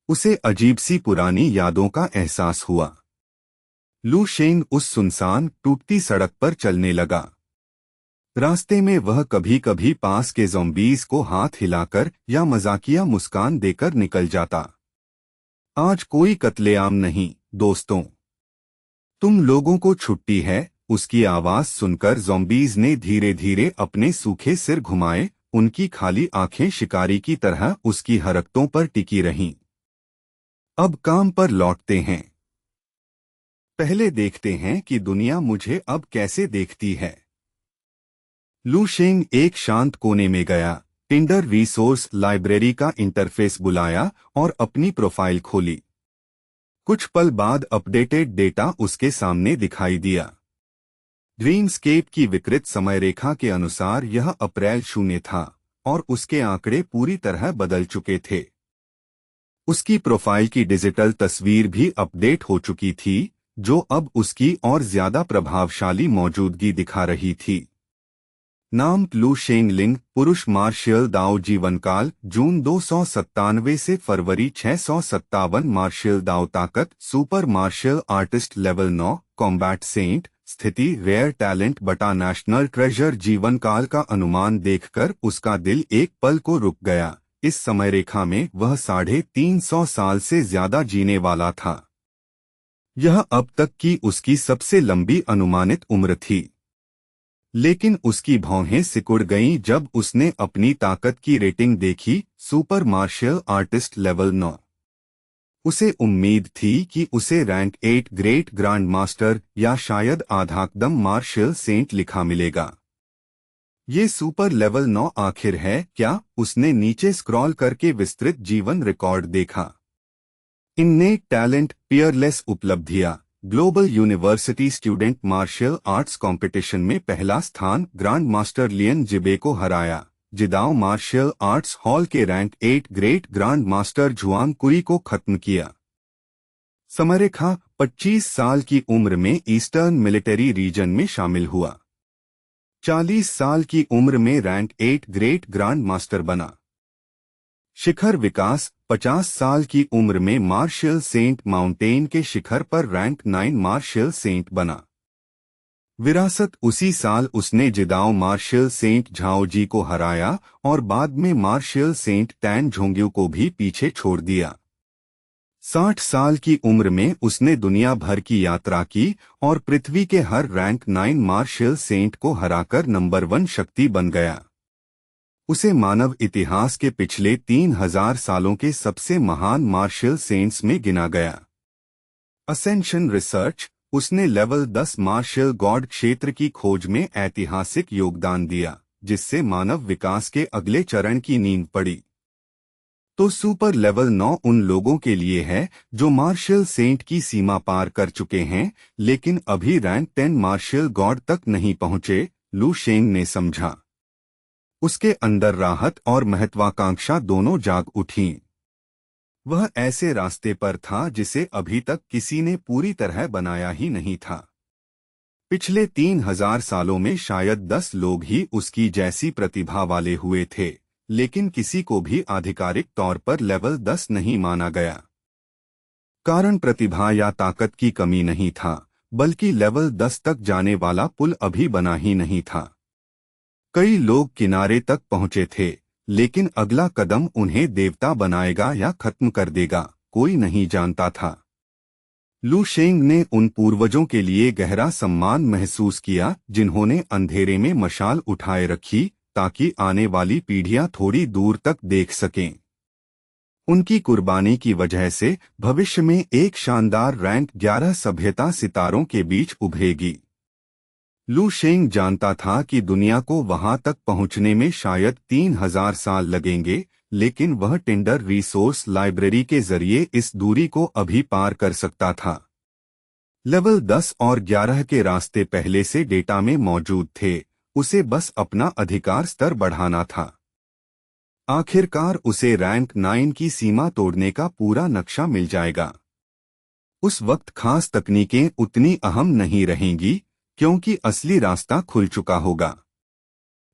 उसे अजीब सी पुरानी यादों का एहसास हुआ। लू शेंग उस सुनसान टूटती सड़क पर चलने लगा। रास्ते में वह कभी कभी पास के ज़ॉम्बीज़ को हाथ हिलाकर या मजाकिया मुस्कान देकर निकल जाता। आज कोई कत्लेआम नहीं, दोस्तों। तुम लोगों को छुट्टी है। उसकी आवाज सुनकर ज़ॉम्बीज़ ने धीरे धीरे अपने सूखे सिर घुमाए, उनकी खाली आंखें शिकारी की तरह उसकी हरकतों पर टिकी रहीं। अब काम पर लौटते हैं। पहले देखते हैं कि दुनिया मुझे अब कैसे देखती है। लू शेंग एक शांत कोने में गया, टिंडर रिसोर्स लाइब्रेरी का इंटरफेस बुलाया और अपनी प्रोफाइल खोली। कुछ पल बाद अपडेटेड डेटा उसके सामने दिखाई दिया। ड्रीमस्केप की विकृत समयरेखा के अनुसार यह अप्रैल 0 था और उसके आंकड़े पूरी तरह बदल चुके थे। उसकी प्रोफाइल की डिजिटल तस्वीर भी अपडेट हो चुकी थी, जो अब उसकी और ज्यादा प्रभावशाली मौजूदगी दिखा रही थी। नाम लू शेंगलिंग, पुरुष, मार्शियल दाओ, जीवनकाल जून 297 से फरवरी 657, मार्शियल दाओ, ताकत super martial artist level 9, combat saint, स्थिति रेयर टैलेंट बटा नेशनल ट्रेजर। जीवनकाल का अनुमान देखकर उसका दिल एक पल को रुक गया। इस समयरेखा में वह 350 साल से ज्यादा जीने वाला था। यह अब तक की उसकी सबसे लंबी अनुमानित उम्र थी। लेकिन उसकी भौहें सिकुड़ गईं जब उसने अपनी ताकत की रेटिंग देखी, सुपर मार्शियल आर्टिस्ट लेवल 9। उसे उम्मीद थी कि उसे रैंक 8 ग्रेट ग्रांड मास्टर या शायद आधाकदम मार्शियल सेंट लिखा मिलेगा। ये सुपर लेवल 9 आखिर है क्या? उसने नीचे स्क्रॉल करके विस्तृत जीवन रिकॉर्ड देखा। इनने टैलेंट, पियरलेस उपलब्धियां, global university student martial arts competition में पहला स्थान, ग्रांड मास्टर लियन जिबे को हराया, जिदाओ मार्शियल आर्ट्स हॉल के रैंक 8 ग्रेट ग्रांड मास्टर जुआंग कुई को खत्म किया। समयरेखा 25 साल की उम्र में ईस्टर्न मिलिट्री रीजन में शामिल हुआ। 40 साल की उम्र में रैंक 8 ग्रेट ग्रांड मास्टर बना। शिखर विकास 50 साल की उम्र में मार्शियल सेंट माउंटेन के शिखर पर रैंक 9 मार्शियल सेंट बना। विरासत उसी साल उसने जिदाओ मार्शियल सेंट झाओजी को हराया और बाद में मार्शियल सेंट टैन झोंग्यू को भी पीछे छोड़ दिया। 60 साल की उम्र में उसने दुनिया भर की यात्रा की और पृथ्वी के हर रैंक 9 मार्शियल सेंट को हराकर नंबर 1 शक्ति बन गया। उसे मानव इतिहास के पिछले 3000 सालों के सबसे महान मार्शियल सेंट्स में गिना गया। असेंशन रिसर्च, उसने लेवल 10 मार्शियल गॉड क्षेत्र की खोज में ऐतिहासिक योगदान दिया, जिससे मानव विकास के अगले चरण की नींव पड़ी। तो सुपर लेवल 9 उन लोगों के लिए है जो मार्शियल सेंट की सीमा पार कर चुके हैं, लेकिन अभी रैंक 10 मार्शियल गॉड तक नहीं पहुंचे, लू शेंग ने समझा। उसके अंदर राहत और महत्वाकांक्षा दोनों जाग उठीं। वह ऐसे रास्ते पर था जिसे अभी तक किसी ने पूरी तरह बनाया ही नहीं था। पिछले 3000 सालों में शायद 10 लोग ही उसकी जैसी प्रतिभा वाले हुए थे, लेकिन किसी को भी आधिकारिक तौर पर लेवल 10 नहीं माना गया। कारण प्रतिभा या ताकत की कमी नहीं था, बल्कि लेवल 10 तक जाने वाला पुल अभी बना ही नहीं था। कई लोग किनारे तक पहुंचे थे, लेकिन अगला कदम उन्हें देवता बनाएगा या खत्म कर देगा, कोई नहीं जानता था। लू शेंग ने उन पूर्वजों के लिए गहरा सम्मान महसूस किया जिन्होंने अंधेरे में मशाल उठाए रखी ताकि आने वाली पीढ़ियां थोड़ी दूर तक देख सकें। उनकी कुर्बानी की वजह से भविष्य में एक शानदार रैंक 11 सभ्यता सितारों के बीच उभरेगी। लू शेंग जानता था कि दुनिया को वहां तक पहुंचने में शायद 3000 साल लगेंगे, लेकिन वह टिंडर रिसोर्स लाइब्रेरी के जरिए इस दूरी को अभी पार कर सकता था। लेवल 10 और 11 के रास्ते पहले से डेटा में मौजूद थे, उसे बस अपना अधिकार स्तर बढ़ाना था। आखिरकार उसे रैंक 9 की सीमा तोड़ने का पूरा नक्शा मिल जाएगा। उस वक्त खास तकनीकें उतनी अहम नहीं रहेंगी, क्योंकि असली रास्ता खुल चुका होगा।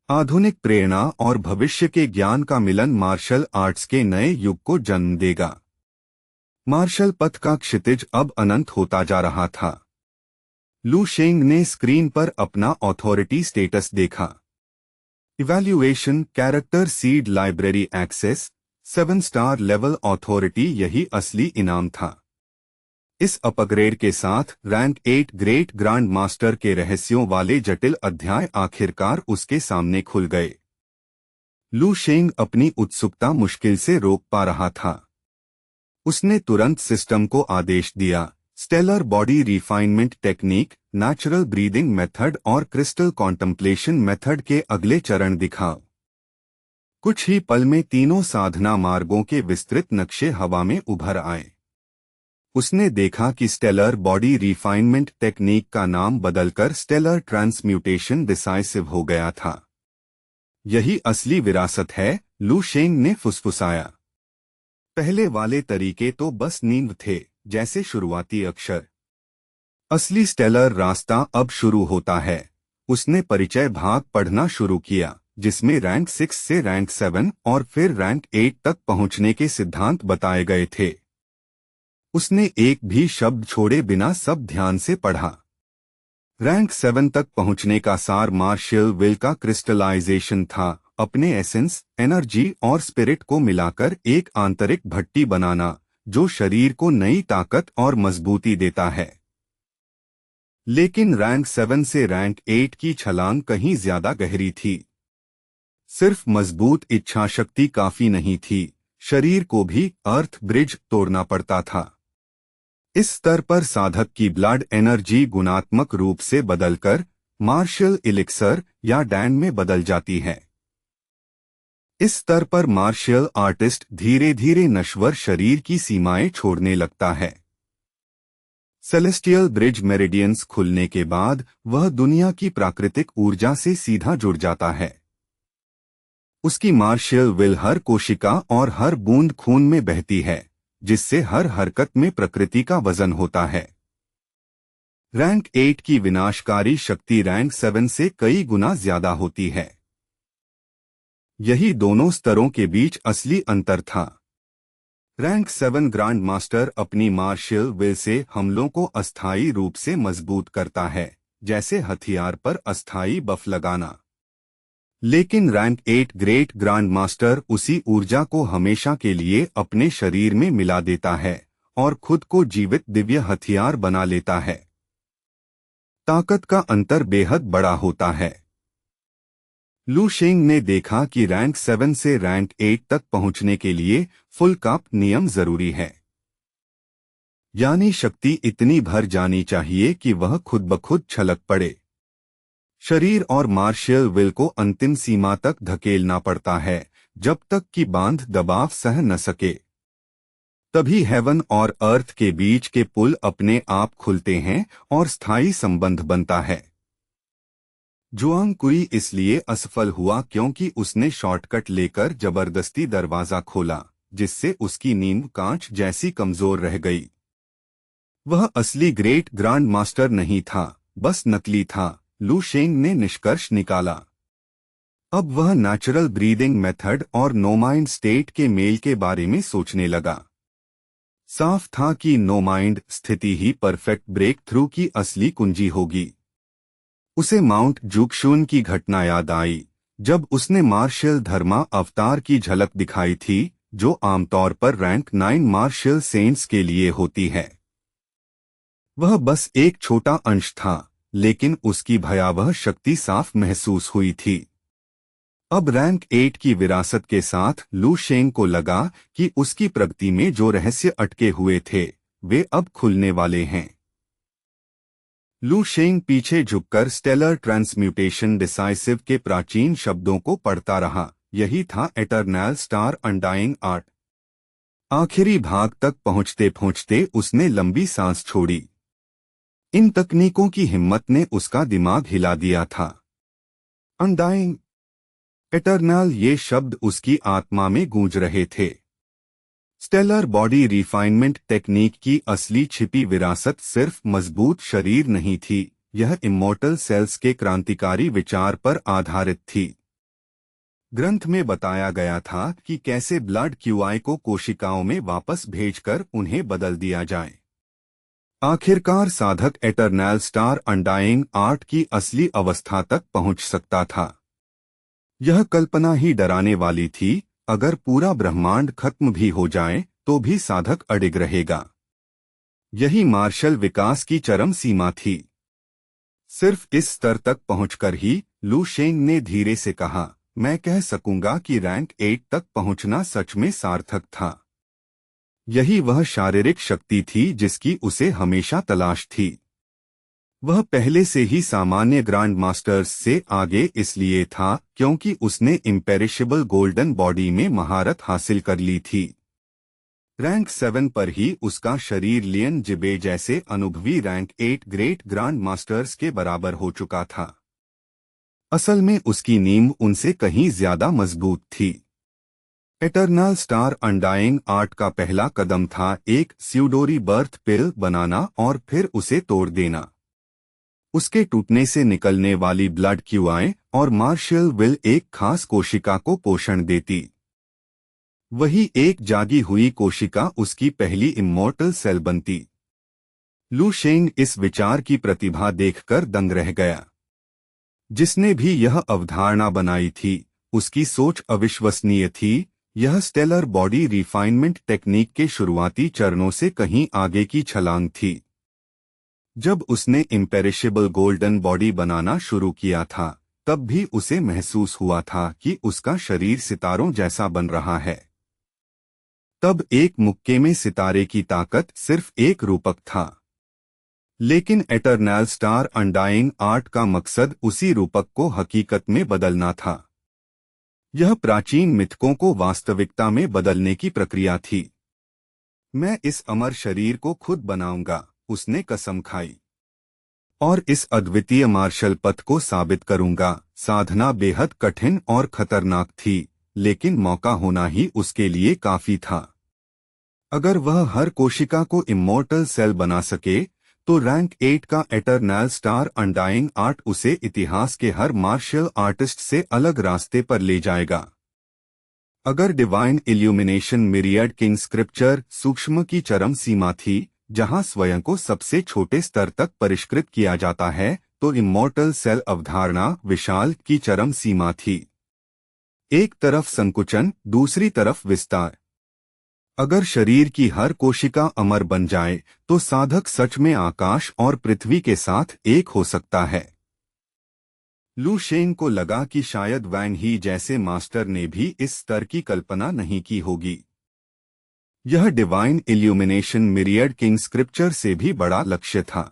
आधुनिक प्रेरणा और भविष्य के ज्ञान का मिलन मार्शल आर्ट्स के नए युग को जन्म देगा। मार्शल पथ का क्षितिज अब अनंत होता जा रहा था। लू शेंग ने स्क्रीन पर अपना अथॉरिटी स्टेटस देखा। Evaluation, character seed, library access, 7 star level authority, यही असली इनाम था। इस अपग्रेड के साथ रैंक 8 ग्रेट ग्रांड मास्टर के रहस्यों वाले जटिल अध्याय आखिरकार उसके सामने खुल गए। लू शेंग अपनी उत्सुकता मुश्किल से रोक पा रहा था। उसने तुरंत सिस्टम को आदेश दिया, stellar body refinement technique, natural breathing method और क्रिस्टल कॉन्टम्पलेशन मेथड के अगले चरण दिखाओ। कुछ ही पल में तीनों साधना मार्गों के विस्तृत नक्शे हवा में उभर आए। उसने देखा कि स्टेलर बॉडी रिफाइनमेंट टेक्निक का नाम बदलकर स्टेलर ट्रांसम्यूटेशन डिसाइसिव हो गया था। यही असली विरासत है, लू शेंग ने फुसफुसाया। पहले वाले तरीके तो बस नींव थे, जैसे शुरुआती अक्षर। असली स्टेलर रास्ता अब शुरू होता है। उसने परिचय भाग पढ़ना शुरू किया, जिसमें रैंक 6 से रैंक 7 और फिर रैंक 8 तक पहुंचने के सिद्धांत बताए गए थे। उसने एक भी शब्द छोड़े बिना सब ध्यान से पढ़ा। रैंक 7 तक पहुंचने का सार मार्शियल विल का क्रिस्टलाइजेशन था, अपने एसेंस, एनर्जी और स्पिरिट को मिलाकर एक आंतरिक भट्टी बनाना, जो शरीर को नई ताकत और मजबूती देता है। लेकिन रैंक 7 से रैंक 8 की छलांग कहीं ज्यादा गहरी थी। सिर्फ मजबूत इच्छा शक्ति काफी नहीं थी, शरीर को भी अर्थ ब्रिज तोड़ना पड़ता था। इस स्तर पर साधक की ब्लड एनर्जी गुणात्मक रूप से बदलकर मार्शियल इलिक्सर या डैन में बदल जाती है। इस स्तर पर मार्शियल आर्टिस्ट धीरे धीरे नश्वर शरीर की सीमाएं छोड़ने लगता है। सेलेस्टियल ब्रिज मेरिडियंस खुलने के बाद वह दुनिया की प्राकृतिक ऊर्जा से सीधा जुड़ जाता है। उसकी मार्शियल विल हर कोशिका और हर बूंद खून में बहती है, जिससे हर हरकत में प्रकृति का वजन होता है। रैंक 8 की विनाशकारी शक्ति रैंक 7 से कई गुना ज्यादा होती है। यही दोनों स्तरों के बीच असली अंतर था। रैंक 7 ग्रांड मास्टर अपनी मार्शियल विल से हमलों को अस्थायी रूप से मजबूत करता है, जैसे हथियार पर अस्थायी बफ लगाना। लेकिन रैंक 8 ग्रेट ग्रांड मास्टर उसी ऊर्जा को हमेशा के लिए अपने शरीर में मिला देता है और खुद को जीवित दिव्य हथियार बना लेता है। ताकत का अंतर बेहद बड़ा होता है। लू शेंग ने देखा कि रैंक 7 से रैंक 8 तक पहुंचने के लिए फुल कप नियम जरूरी है। यानी शक्ति इतनी भर जानी चाहिए कि वह खुद ब खुद छलक पड़े। शरीर और मार्शियल विल को अंतिम सीमा तक धकेलना पड़ता है, जब तक कि बांध दबाव सह न सके। तभी हेवन और अर्थ के बीच के पुल अपने आप खुलते हैं और स्थायी संबंध बनता है। जुआंग कुई इसलिए असफल हुआ क्योंकि उसने शॉर्टकट लेकर जबरदस्ती दरवाजा खोला, जिससे उसकी नींव कांच जैसी कमजोर रह गई। वह असली ग्रेट ग्रांड मास्टर नहीं था, बस नकली था, लू शेंग ने निष्कर्ष निकाला। अब वह नेचुरल ब्रीदिंग मेथड और नो माइंड स्टेट के मेल के बारे में सोचने लगा। साफ था कि नो माइंड स्थिति ही परफेक्ट ब्रेक थ्रू की असली कुंजी होगी। उसे माउंट जूक्शुन की घटना याद आई, जब उसने मार्शियल धर्मा अवतार की झलक दिखाई थी, जो आमतौर पर रैंक 9 मार्शियल सेंट्स के लिए होती है। वह बस एक छोटा अंश था, लेकिन उसकी भयावह शक्ति साफ महसूस हुई थी। अब रैंक 8 की विरासत के साथ लू शेंग को लगा कि उसकी प्रगति में जो रहस्य अटके हुए थे, वे अब खुलने वाले हैं। लू शेंग पीछे झुककर स्टेलर ट्रांसम्यूटेशन डिसाइसिव के प्राचीन शब्दों को पढ़ता रहा। यही था एटर्नल स्टार अनडाइंग आर्ट। आखिरी भाग तक पहुंचते पहुंचते उसने लंबी सांस छोड़ी। इन तकनीकों की हिम्मत ने उसका दिमाग हिला दिया था। अनडाइंग, एटर्नल, ये शब्द उसकी आत्मा में गूंज रहे थे। स्टेलर बॉडी रिफाइनमेंट टेक्निक की असली छिपी विरासत सिर्फ मजबूत शरीर नहीं थी, यह इमॉर्टल सेल्स के क्रांतिकारी विचार पर आधारित थी। ग्रंथ में बताया गया था कि कैसे ब्लड क्यूआई को कोशिकाओं में वापस भेजकर उन्हें बदल दिया जाए। आखिरकार साधक एटर्नल स्टार अनडाइंग आर्ट की असली अवस्था तक पहुंच सकता था। यह कल्पना ही डराने वाली थी, अगर पूरा ब्रह्मांड खत्म भी हो जाए तो भी साधक अडिग रहेगा। यही मार्शल विकास की चरम सीमा थी। सिर्फ इस स्तर तक पहुंचकर ही लू शेंग ने धीरे से कहा, मैं कह सकूंगा कि रैंक 8 तक पहुंचना सच में सार्थक था। यही वह शारीरिक शक्ति थी जिसकी उसे हमेशा तलाश थी। वह पहले से ही सामान्य ग्रैंड मास्टर्स से आगे इसलिए था क्योंकि उसने इम्पेरिशेबल गोल्डन बॉडी में महारत हासिल कर ली थी। रैंक 7 पर ही उसका शरीर लियन जिबे जैसे अनुभवी रैंक 8 ग्रेट ग्रैंड मास्टर्स के बराबर हो चुका था। असल में उसकी नींव उनसे कहीं ज्यादा मजबूत थी। एटर्नल स्टार अनडाइंग आर्ट का पहला कदम था एक स्यूडोरी बर्थ पिल बनाना और फिर उसे तोड़ देना। उसके टूटने से निकलने वाली ब्लड क्यूआई और मार्शियल विल एक खास कोशिका को पोषण देती। वही एक जागी हुई कोशिका उसकी पहली इमोर्टल सेल बनती। लू शेंग इस विचार की प्रतिभा देखकर दंग रह गया। जिसने भी यह अवधारणा बनाई थी उसकी सोच अविश्वसनीय थी। यह स्टेलर बॉडी रिफाइनमेंट टेक्निक के शुरुआती चरणों से कहीं आगे की छलांग थी। जब उसने इम्पेरिशेबल गोल्डन बॉडी बनाना शुरू किया था तब भी उसे महसूस हुआ था कि उसका शरीर सितारों जैसा बन रहा है। तब एक मुक्के में सितारे की ताकत सिर्फ एक रूपक था, लेकिन एटर्नल स्टार अनडाइंग आर्ट का मकसद उसी रूपक को हकीकत में बदलना था। यह प्राचीन मिथकों को वास्तविकता में बदलने की प्रक्रिया थी। मैं इस अमर शरीर को खुद बनाऊंगा, उसने कसम खाई, और इस अद्वितीय मार्शल पथ को साबित करूंगा। साधना बेहद कठिन और खतरनाक थी, लेकिन मौका होना ही उसके लिए काफी था। अगर वह हर कोशिका को इमोर्टल सेल बना सके तो रैंक 8 का एटर्नल स्टार अनडाइंग आर्ट उसे इतिहास के हर मार्शल आर्टिस्ट से अलग रास्ते पर ले जाएगा। अगर divine illumination myriad king scripture सूक्ष्म की चरम सीमा थी, जहां स्वयं को सबसे छोटे स्तर तक परिष्कृत किया जाता है, तो इमोर्टल सेल अवधारणा विशाल की चरम सीमा थी। एक तरफ संकुचन, दूसरी तरफ विस्तार। अगर शरीर की हर कोशिका अमर बन जाए तो साधक सच में आकाश और पृथ्वी के साथ एक हो सकता है। लू शेंग को लगा कि शायद वैन ही जैसे मास्टर ने भी इस स्तर की कल्पना नहीं की होगी। यह divine illumination myriad king scripture से भी बड़ा लक्ष्य था,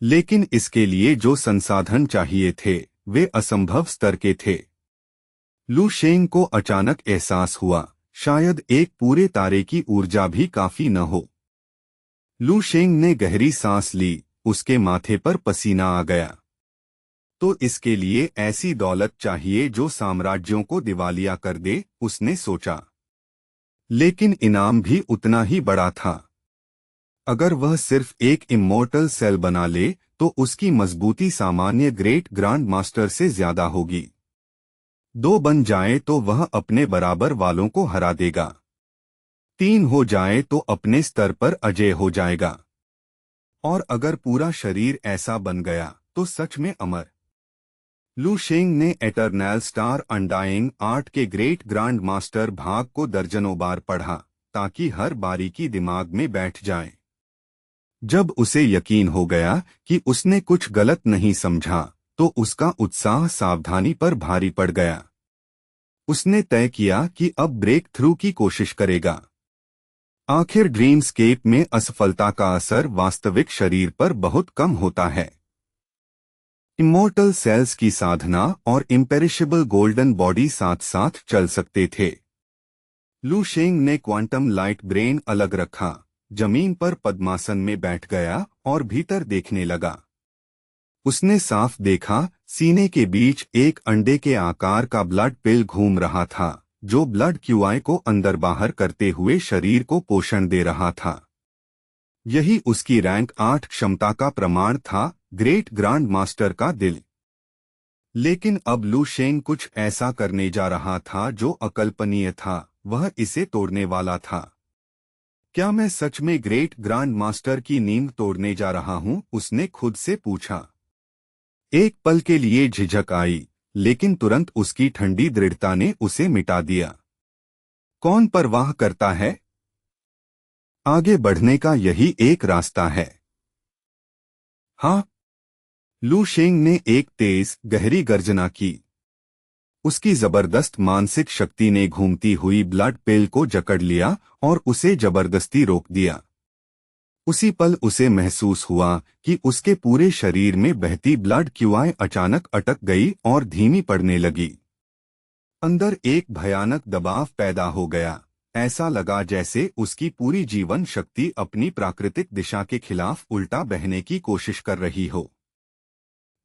लेकिन इसके लिए जो संसाधन चाहिए थे वे असंभव स्तर के थे। लू शेंग को अचानक एहसास हुआ शायद एक पूरे तारे की ऊर्जा भी काफी न हो। लू शेंग ने गहरी सांस ली, उसके माथे पर पसीना आ गया। तो इसके लिए ऐसी दौलत चाहिए जो साम्राज्यों को दिवालिया कर दे, उसने सोचा। लेकिन इनाम भी उतना ही बड़ा था। अगर वह सिर्फ एक इमोर्टल सेल बना ले तो उसकी मजबूती सामान्य ग्रेट ग्रैंड मास्टर से ज्यादा होगी। 2 बन जाए तो वह अपने बराबर वालों को हरा देगा। 3 हो जाए तो अपने स्तर पर अजेय हो जाएगा। और अगर पूरा शरीर ऐसा बन गया तो सच में अमर। लू शेंग ने एटर्नल स्टार अनडाइंग आर्ट के ग्रेट ग्रैंड मास्टर भाग को दर्जनों बार पढ़ा ताकि हर बारीकी दिमाग में बैठ जाए। जब उसे यकीन हो गया कि उसने कुछ गलत नहीं समझा तो उसका उत्साह सावधानी पर भारी पड़ गया। उसने तय किया कि अब ब्रेक थ्रू की कोशिश करेगा। आखिर ड्रीमस्केप में असफलता का असर वास्तविक शरीर पर बहुत कम होता है। इमोर्टल सेल्स की साधना और इम्पेरिशेबल गोल्डन बॉडी साथ साथ चल सकते थे। लू शेंग ने क्वांटम लाइट ब्रेन अलग रखा, जमीन पर पद्मासन में बैठ गया और भीतर देखने लगा। उसने साफ देखा, सीने के बीच एक अंडे के आकार का ब्लड पिल घूम रहा था जो ब्लड क्यूआई को अंदर बाहर करते हुए शरीर को पोषण दे रहा था। यही उसकी रैंक 8 क्षमता का प्रमाण था, ग्रेट ग्रैंड मास्टर का दिल। लेकिन अब लू शेंग कुछ ऐसा करने जा रहा था जो अकल्पनीय था, वह इसे तोड़ने वाला था। क्या मैं सच में ग्रेट ग्रैंड मास्टर की नींव तोड़ने जा रहा हूं? उसने खुद से पूछा। एक पल के लिए झिझक आई, लेकिन तुरंत उसकी ठंडी दृढ़ता ने उसे मिटा दिया। कौन परवाह करता है? आगे बढ़ने का यही एक रास्ता है। हाँ, लू शेंग ने एक तेज गहरी गर्जना की। उसकी जबरदस्त मानसिक शक्ति ने घूमती हुई ब्लड पिल को जकड़ लिया और उसे जबरदस्ती रोक दिया। उसी पल उसे महसूस हुआ कि उसके पूरे शरीर में बहती ब्लड क्यूआई अचानक अटक गई और धीमी पड़ने लगी। अंदर एक भयानक दबाव पैदा हो गया। ऐसा लगा जैसे उसकी पूरी जीवन शक्ति अपनी प्राकृतिक दिशा के खिलाफ उल्टा बहने की कोशिश कर रही हो।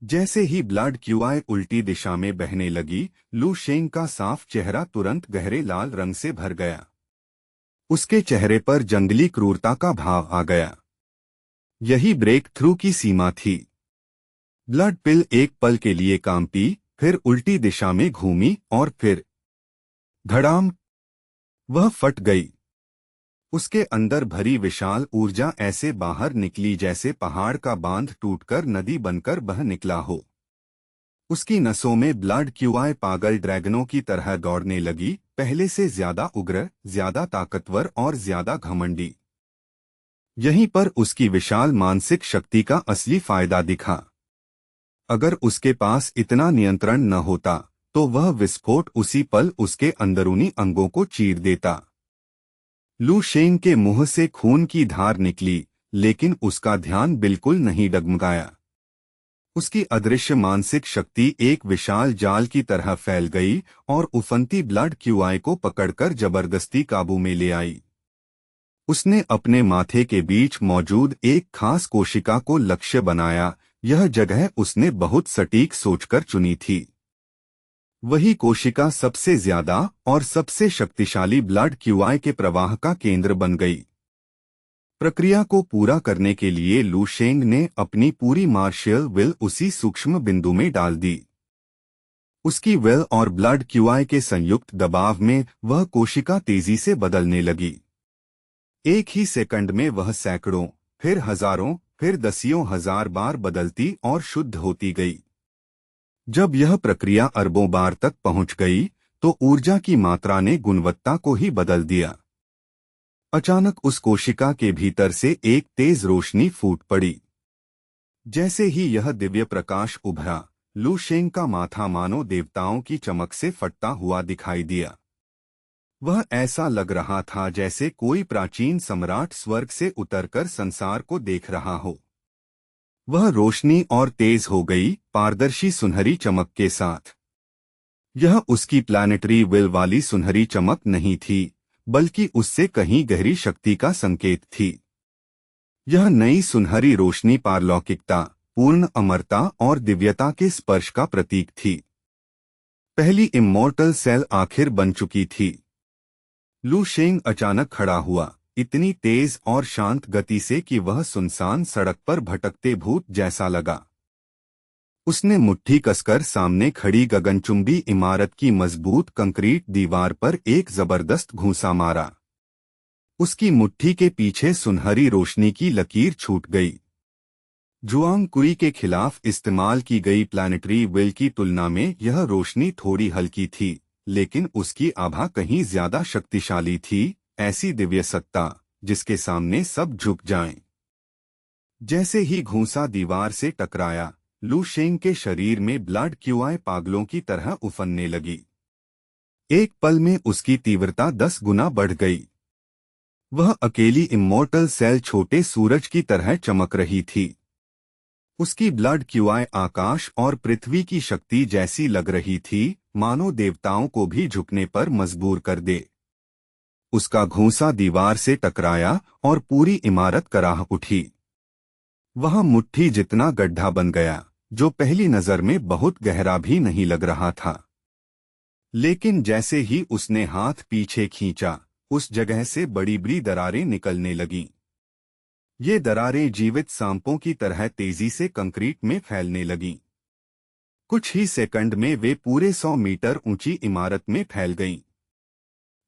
जैसे ही ब्लड क्यूआई उल्टी दिशा में बहने लगी, लू शेंग का साफ चेहरा तुरंत गहरे लाल रंग से भर गया। उसके चेहरे पर जंगली क्रूरता का भाव आ गया। यही ब्रेक थ्रू की सीमा थी। ब्लड पिल एक पल के लिए कांपी, फिर उल्टी दिशा में घूमी और फिर धड़ाम, वह फट गई। उसके अंदर भरी विशाल ऊर्जा ऐसे बाहर निकली जैसे पहाड़ का बांध टूटकर नदी बनकर बह निकला हो। उसकी नसों में ब्लड क्यूआई पागल ड्रैगनों की तरह दौड़ने लगी, पहले से ज्यादा उग्र, ज्यादा ताकतवर और ज्यादा घमंडी। यहीं पर उसकी विशाल मानसिक शक्ति का असली फायदा दिखा। अगर उसके पास इतना नियंत्रण न होता तो वह विस्फोट उसी पल उसके अंदरूनी अंगों को चीर देता। लू शेंग के मुंह से खून की धार निकली, लेकिन उसका ध्यान बिल्कुल नहीं डगमगाया। उसकी अदृश्य मानसिक शक्ति एक विशाल जाल की तरह फैल गई और उफनती ब्लड क्यूआई को पकड़कर जबरदस्ती काबू में ले आई। उसने अपने माथे के बीच मौजूद एक खास कोशिका को लक्ष्य बनाया। यह जगह उसने बहुत सटीक सोचकर चुनी थी। वही कोशिका सबसे ज्यादा और सबसे शक्तिशाली ब्लड क्यूआई के प्रवाह का केंद्र बन गई। प्रक्रिया को पूरा करने के लिए लू शेंग ने अपनी पूरी मार्शियल विल उसी सूक्ष्म बिंदु में डाल दी। उसकी विल और ब्लड क्यूआई के संयुक्त दबाव में वह कोशिका तेजी से बदलने लगी। एक ही सेकंड में वह सैकड़ों, फिर हजारों, फिर दसियों हजार बार बदलती और शुद्ध होती गई। जब यह प्रक्रिया अरबों बार तक पहुंच गई तो ऊर्जा की मात्रा ने गुणवत्ता को ही बदल दिया। अचानक उस कोशिका के भीतर से एक तेज रोशनी फूट पड़ी। जैसे ही यह दिव्य प्रकाश उभरा, लू शेंग का माथा मानो देवताओं की चमक से फटता हुआ दिखाई दिया। वह ऐसा लग रहा था जैसे कोई प्राचीन सम्राट स्वर्ग से उतरकर संसार को देख रहा हो। वह रोशनी और तेज हो गई, पारदर्शी सुनहरी चमक के साथ। यह उसकी प्लैनेटरी विल वाली सुनहरी चमक नहीं थी, बल्कि उससे कहीं गहरी शक्ति का संकेत थी। यह नई सुनहरी रोशनी पारलौकिकता, पूर्ण अमरता और दिव्यता के स्पर्श का प्रतीक थी। पहली इमॉर्टल सेल आखिर बन चुकी थी। लू शेंग अचानक खड़ा हुआ, इतनी तेज और शांत गति से कि वह सुनसान सड़क पर भटकते भूत जैसा लगा। उसने मुट्ठी कसकर सामने खड़ी गगनचुंबी इमारत की मजबूत कंक्रीट दीवार पर एक जबरदस्त घूंसा मारा। उसकी मुट्ठी के पीछे सुनहरी रोशनी की लकीर छूट गई। जुआंग कुई के खिलाफ इस्तेमाल की गई प्लैनेटरी विल की तुलना में यह रोशनी थोड़ी हल्की थी, लेकिन उसकी आभा कहीं ज्यादा शक्तिशाली थी। ऐसी दिव्य सत्ता जिसके सामने सब झुक जाएं। जैसे ही घूंसा दीवार से टकराया, लू शेंग के शरीर में ब्लड क्यूआई पागलों की तरह उफनने लगी। एक पल में उसकी तीव्रता 10 गुना बढ़ गई। वह अकेली इमॉर्टल सेल छोटे सूरज की तरह चमक रही थी। उसकी ब्लड क्यूआई आकाश और पृथ्वी की शक्ति जैसी लग रही थी, मानो देवताओं को भी झुकने पर मजबूर कर दे। उसका घूंसा दीवार से टकराया और पूरी इमारत कराह उठी। वह मुट्ठी जितना गड्ढा बन गया, जो पहली नजर में बहुत गहरा भी नहीं लग रहा था। लेकिन जैसे ही उसने हाथ पीछे खींचा, उस जगह से बड़ी बड़ी दरारें निकलने लगीं। ये दरारें जीवित सांपों की तरह तेजी से कंक्रीट में फैलने लगीं। कुछ ही सेकंड में वे पूरे 100 मीटर ऊंची इमारत में फैल गईं।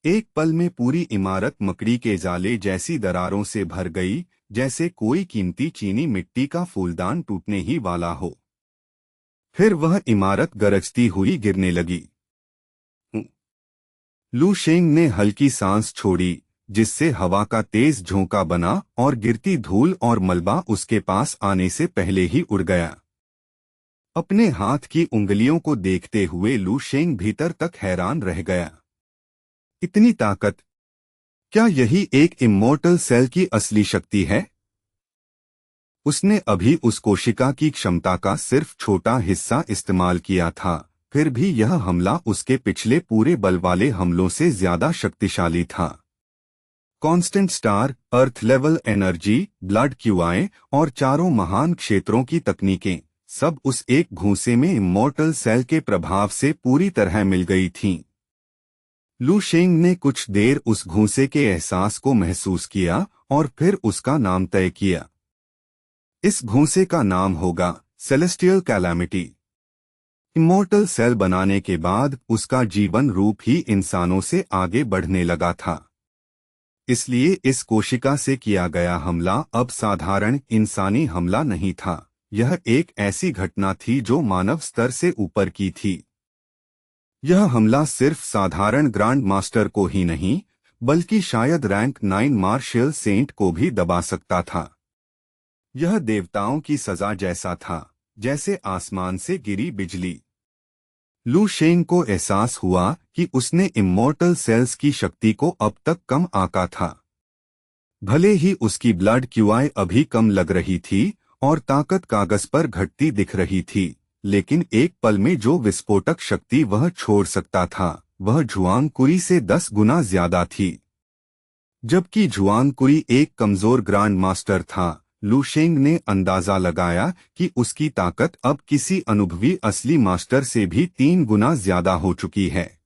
एक पल में पूरी इमारत मकड़ी के जाले जैसी दरारों से भर गई, जैसे कोई कीमती चीनी मिट्टी का फूलदान टूटने ही वाला हो। फिर वह इमारत गरजती हुई गिरने लगी। लू शेंग ने हल्की सांस छोड़ी, जिससे हवा का तेज झोंका बना और गिरती धूल और मलबा उसके पास आने से पहले ही उड़ गया। अपने हाथ की उंगलियों को देखते हुए लू शेंग भीतर तक हैरान रह गया। इतनी ताकत! क्या यही एक इमॉर्टल सेल की असली शक्ति है? उसने अभी उस कोशिका की क्षमता का सिर्फ छोटा हिस्सा इस्तेमाल किया था, फिर भी यह हमला उसके पिछले पूरे बल वाले हमलों से ज्यादा शक्तिशाली था। Constant star, earth level energy, blood QI और चारों महान क्षेत्रों की तकनीकें सब उस एक घूंसे में इमॉर्टल सेल के प्रभाव से पूरी तरह मिल गई थीं। लू शेंग ने कुछ देर उस घूंसे के एहसास को महसूस किया और फिर उसका नाम तय किया। इस घूंसे का नाम होगा सेलेस्टियल कैलामिटी। इमॉर्टल सेल बनाने के बाद उसका जीवन रूप ही इंसानों से आगे बढ़ने लगा था। इसलिए इस कोशिका से किया गया हमला अब साधारण इंसानी हमला नहीं था, यह एक ऐसी घटना थी जो मानव स्तर से ऊपर की थी। यह हमला सिर्फ साधारण ग्रांड मास्टर को ही नहीं, बल्कि शायद रैंक 9 मार्शियल सेंट को भी दबा सकता था। यह देवताओं की सजा जैसा था, जैसे आसमान से गिरी बिजली। लू शेंग को एहसास हुआ कि उसने इमॉर्टल सेल्स की शक्ति को अब तक कम आंका था। भले ही उसकी ब्लड क्यूआई अभी कम लग रही थी और ताकत कागज पर घटती दिख रही थी, लेकिन एक पल में जो विस्फोटक शक्ति वह छोड़ सकता था, वह जुआंग कुई से 10 गुना ज्यादा थी। जबकि जुआंग कुई एक कमजोर ग्रांड मास्टर था, लू शेंग ने अंदाजा लगाया कि उसकी ताकत अब किसी अनुभवी असली मास्टर से भी 3 गुना ज्यादा हो चुकी है।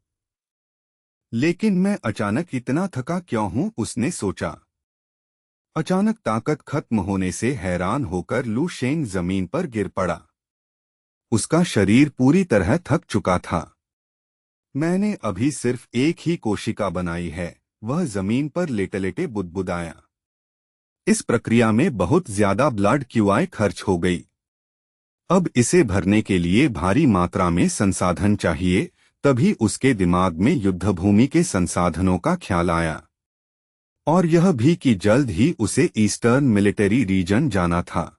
लेकिन मैं अचानक इतना थका क्यों हूं, उसने सोचा। अचानक ताकत खत्म होने से हैरान होकर लू शेंग जमीन पर गिर पड़ा। उसका शरीर पूरी तरह थक चुका था। मैंने अभी सिर्फ एक ही कोशिका बनाई है, वह जमीन पर लेटे-लेटे बुदबुदाया। इस प्रक्रिया में बहुत ज्यादा ब्लड क्यूआई खर्च हो गई। अब इसे भरने के लिए भारी मात्रा में संसाधन चाहिए, तभी उसके दिमाग में युद्धभूमि के संसाधनों का ख्याल आया। और यह भी कि जल्द ही उसे ईस्टर्न मिलिट्री रीजन जाना था।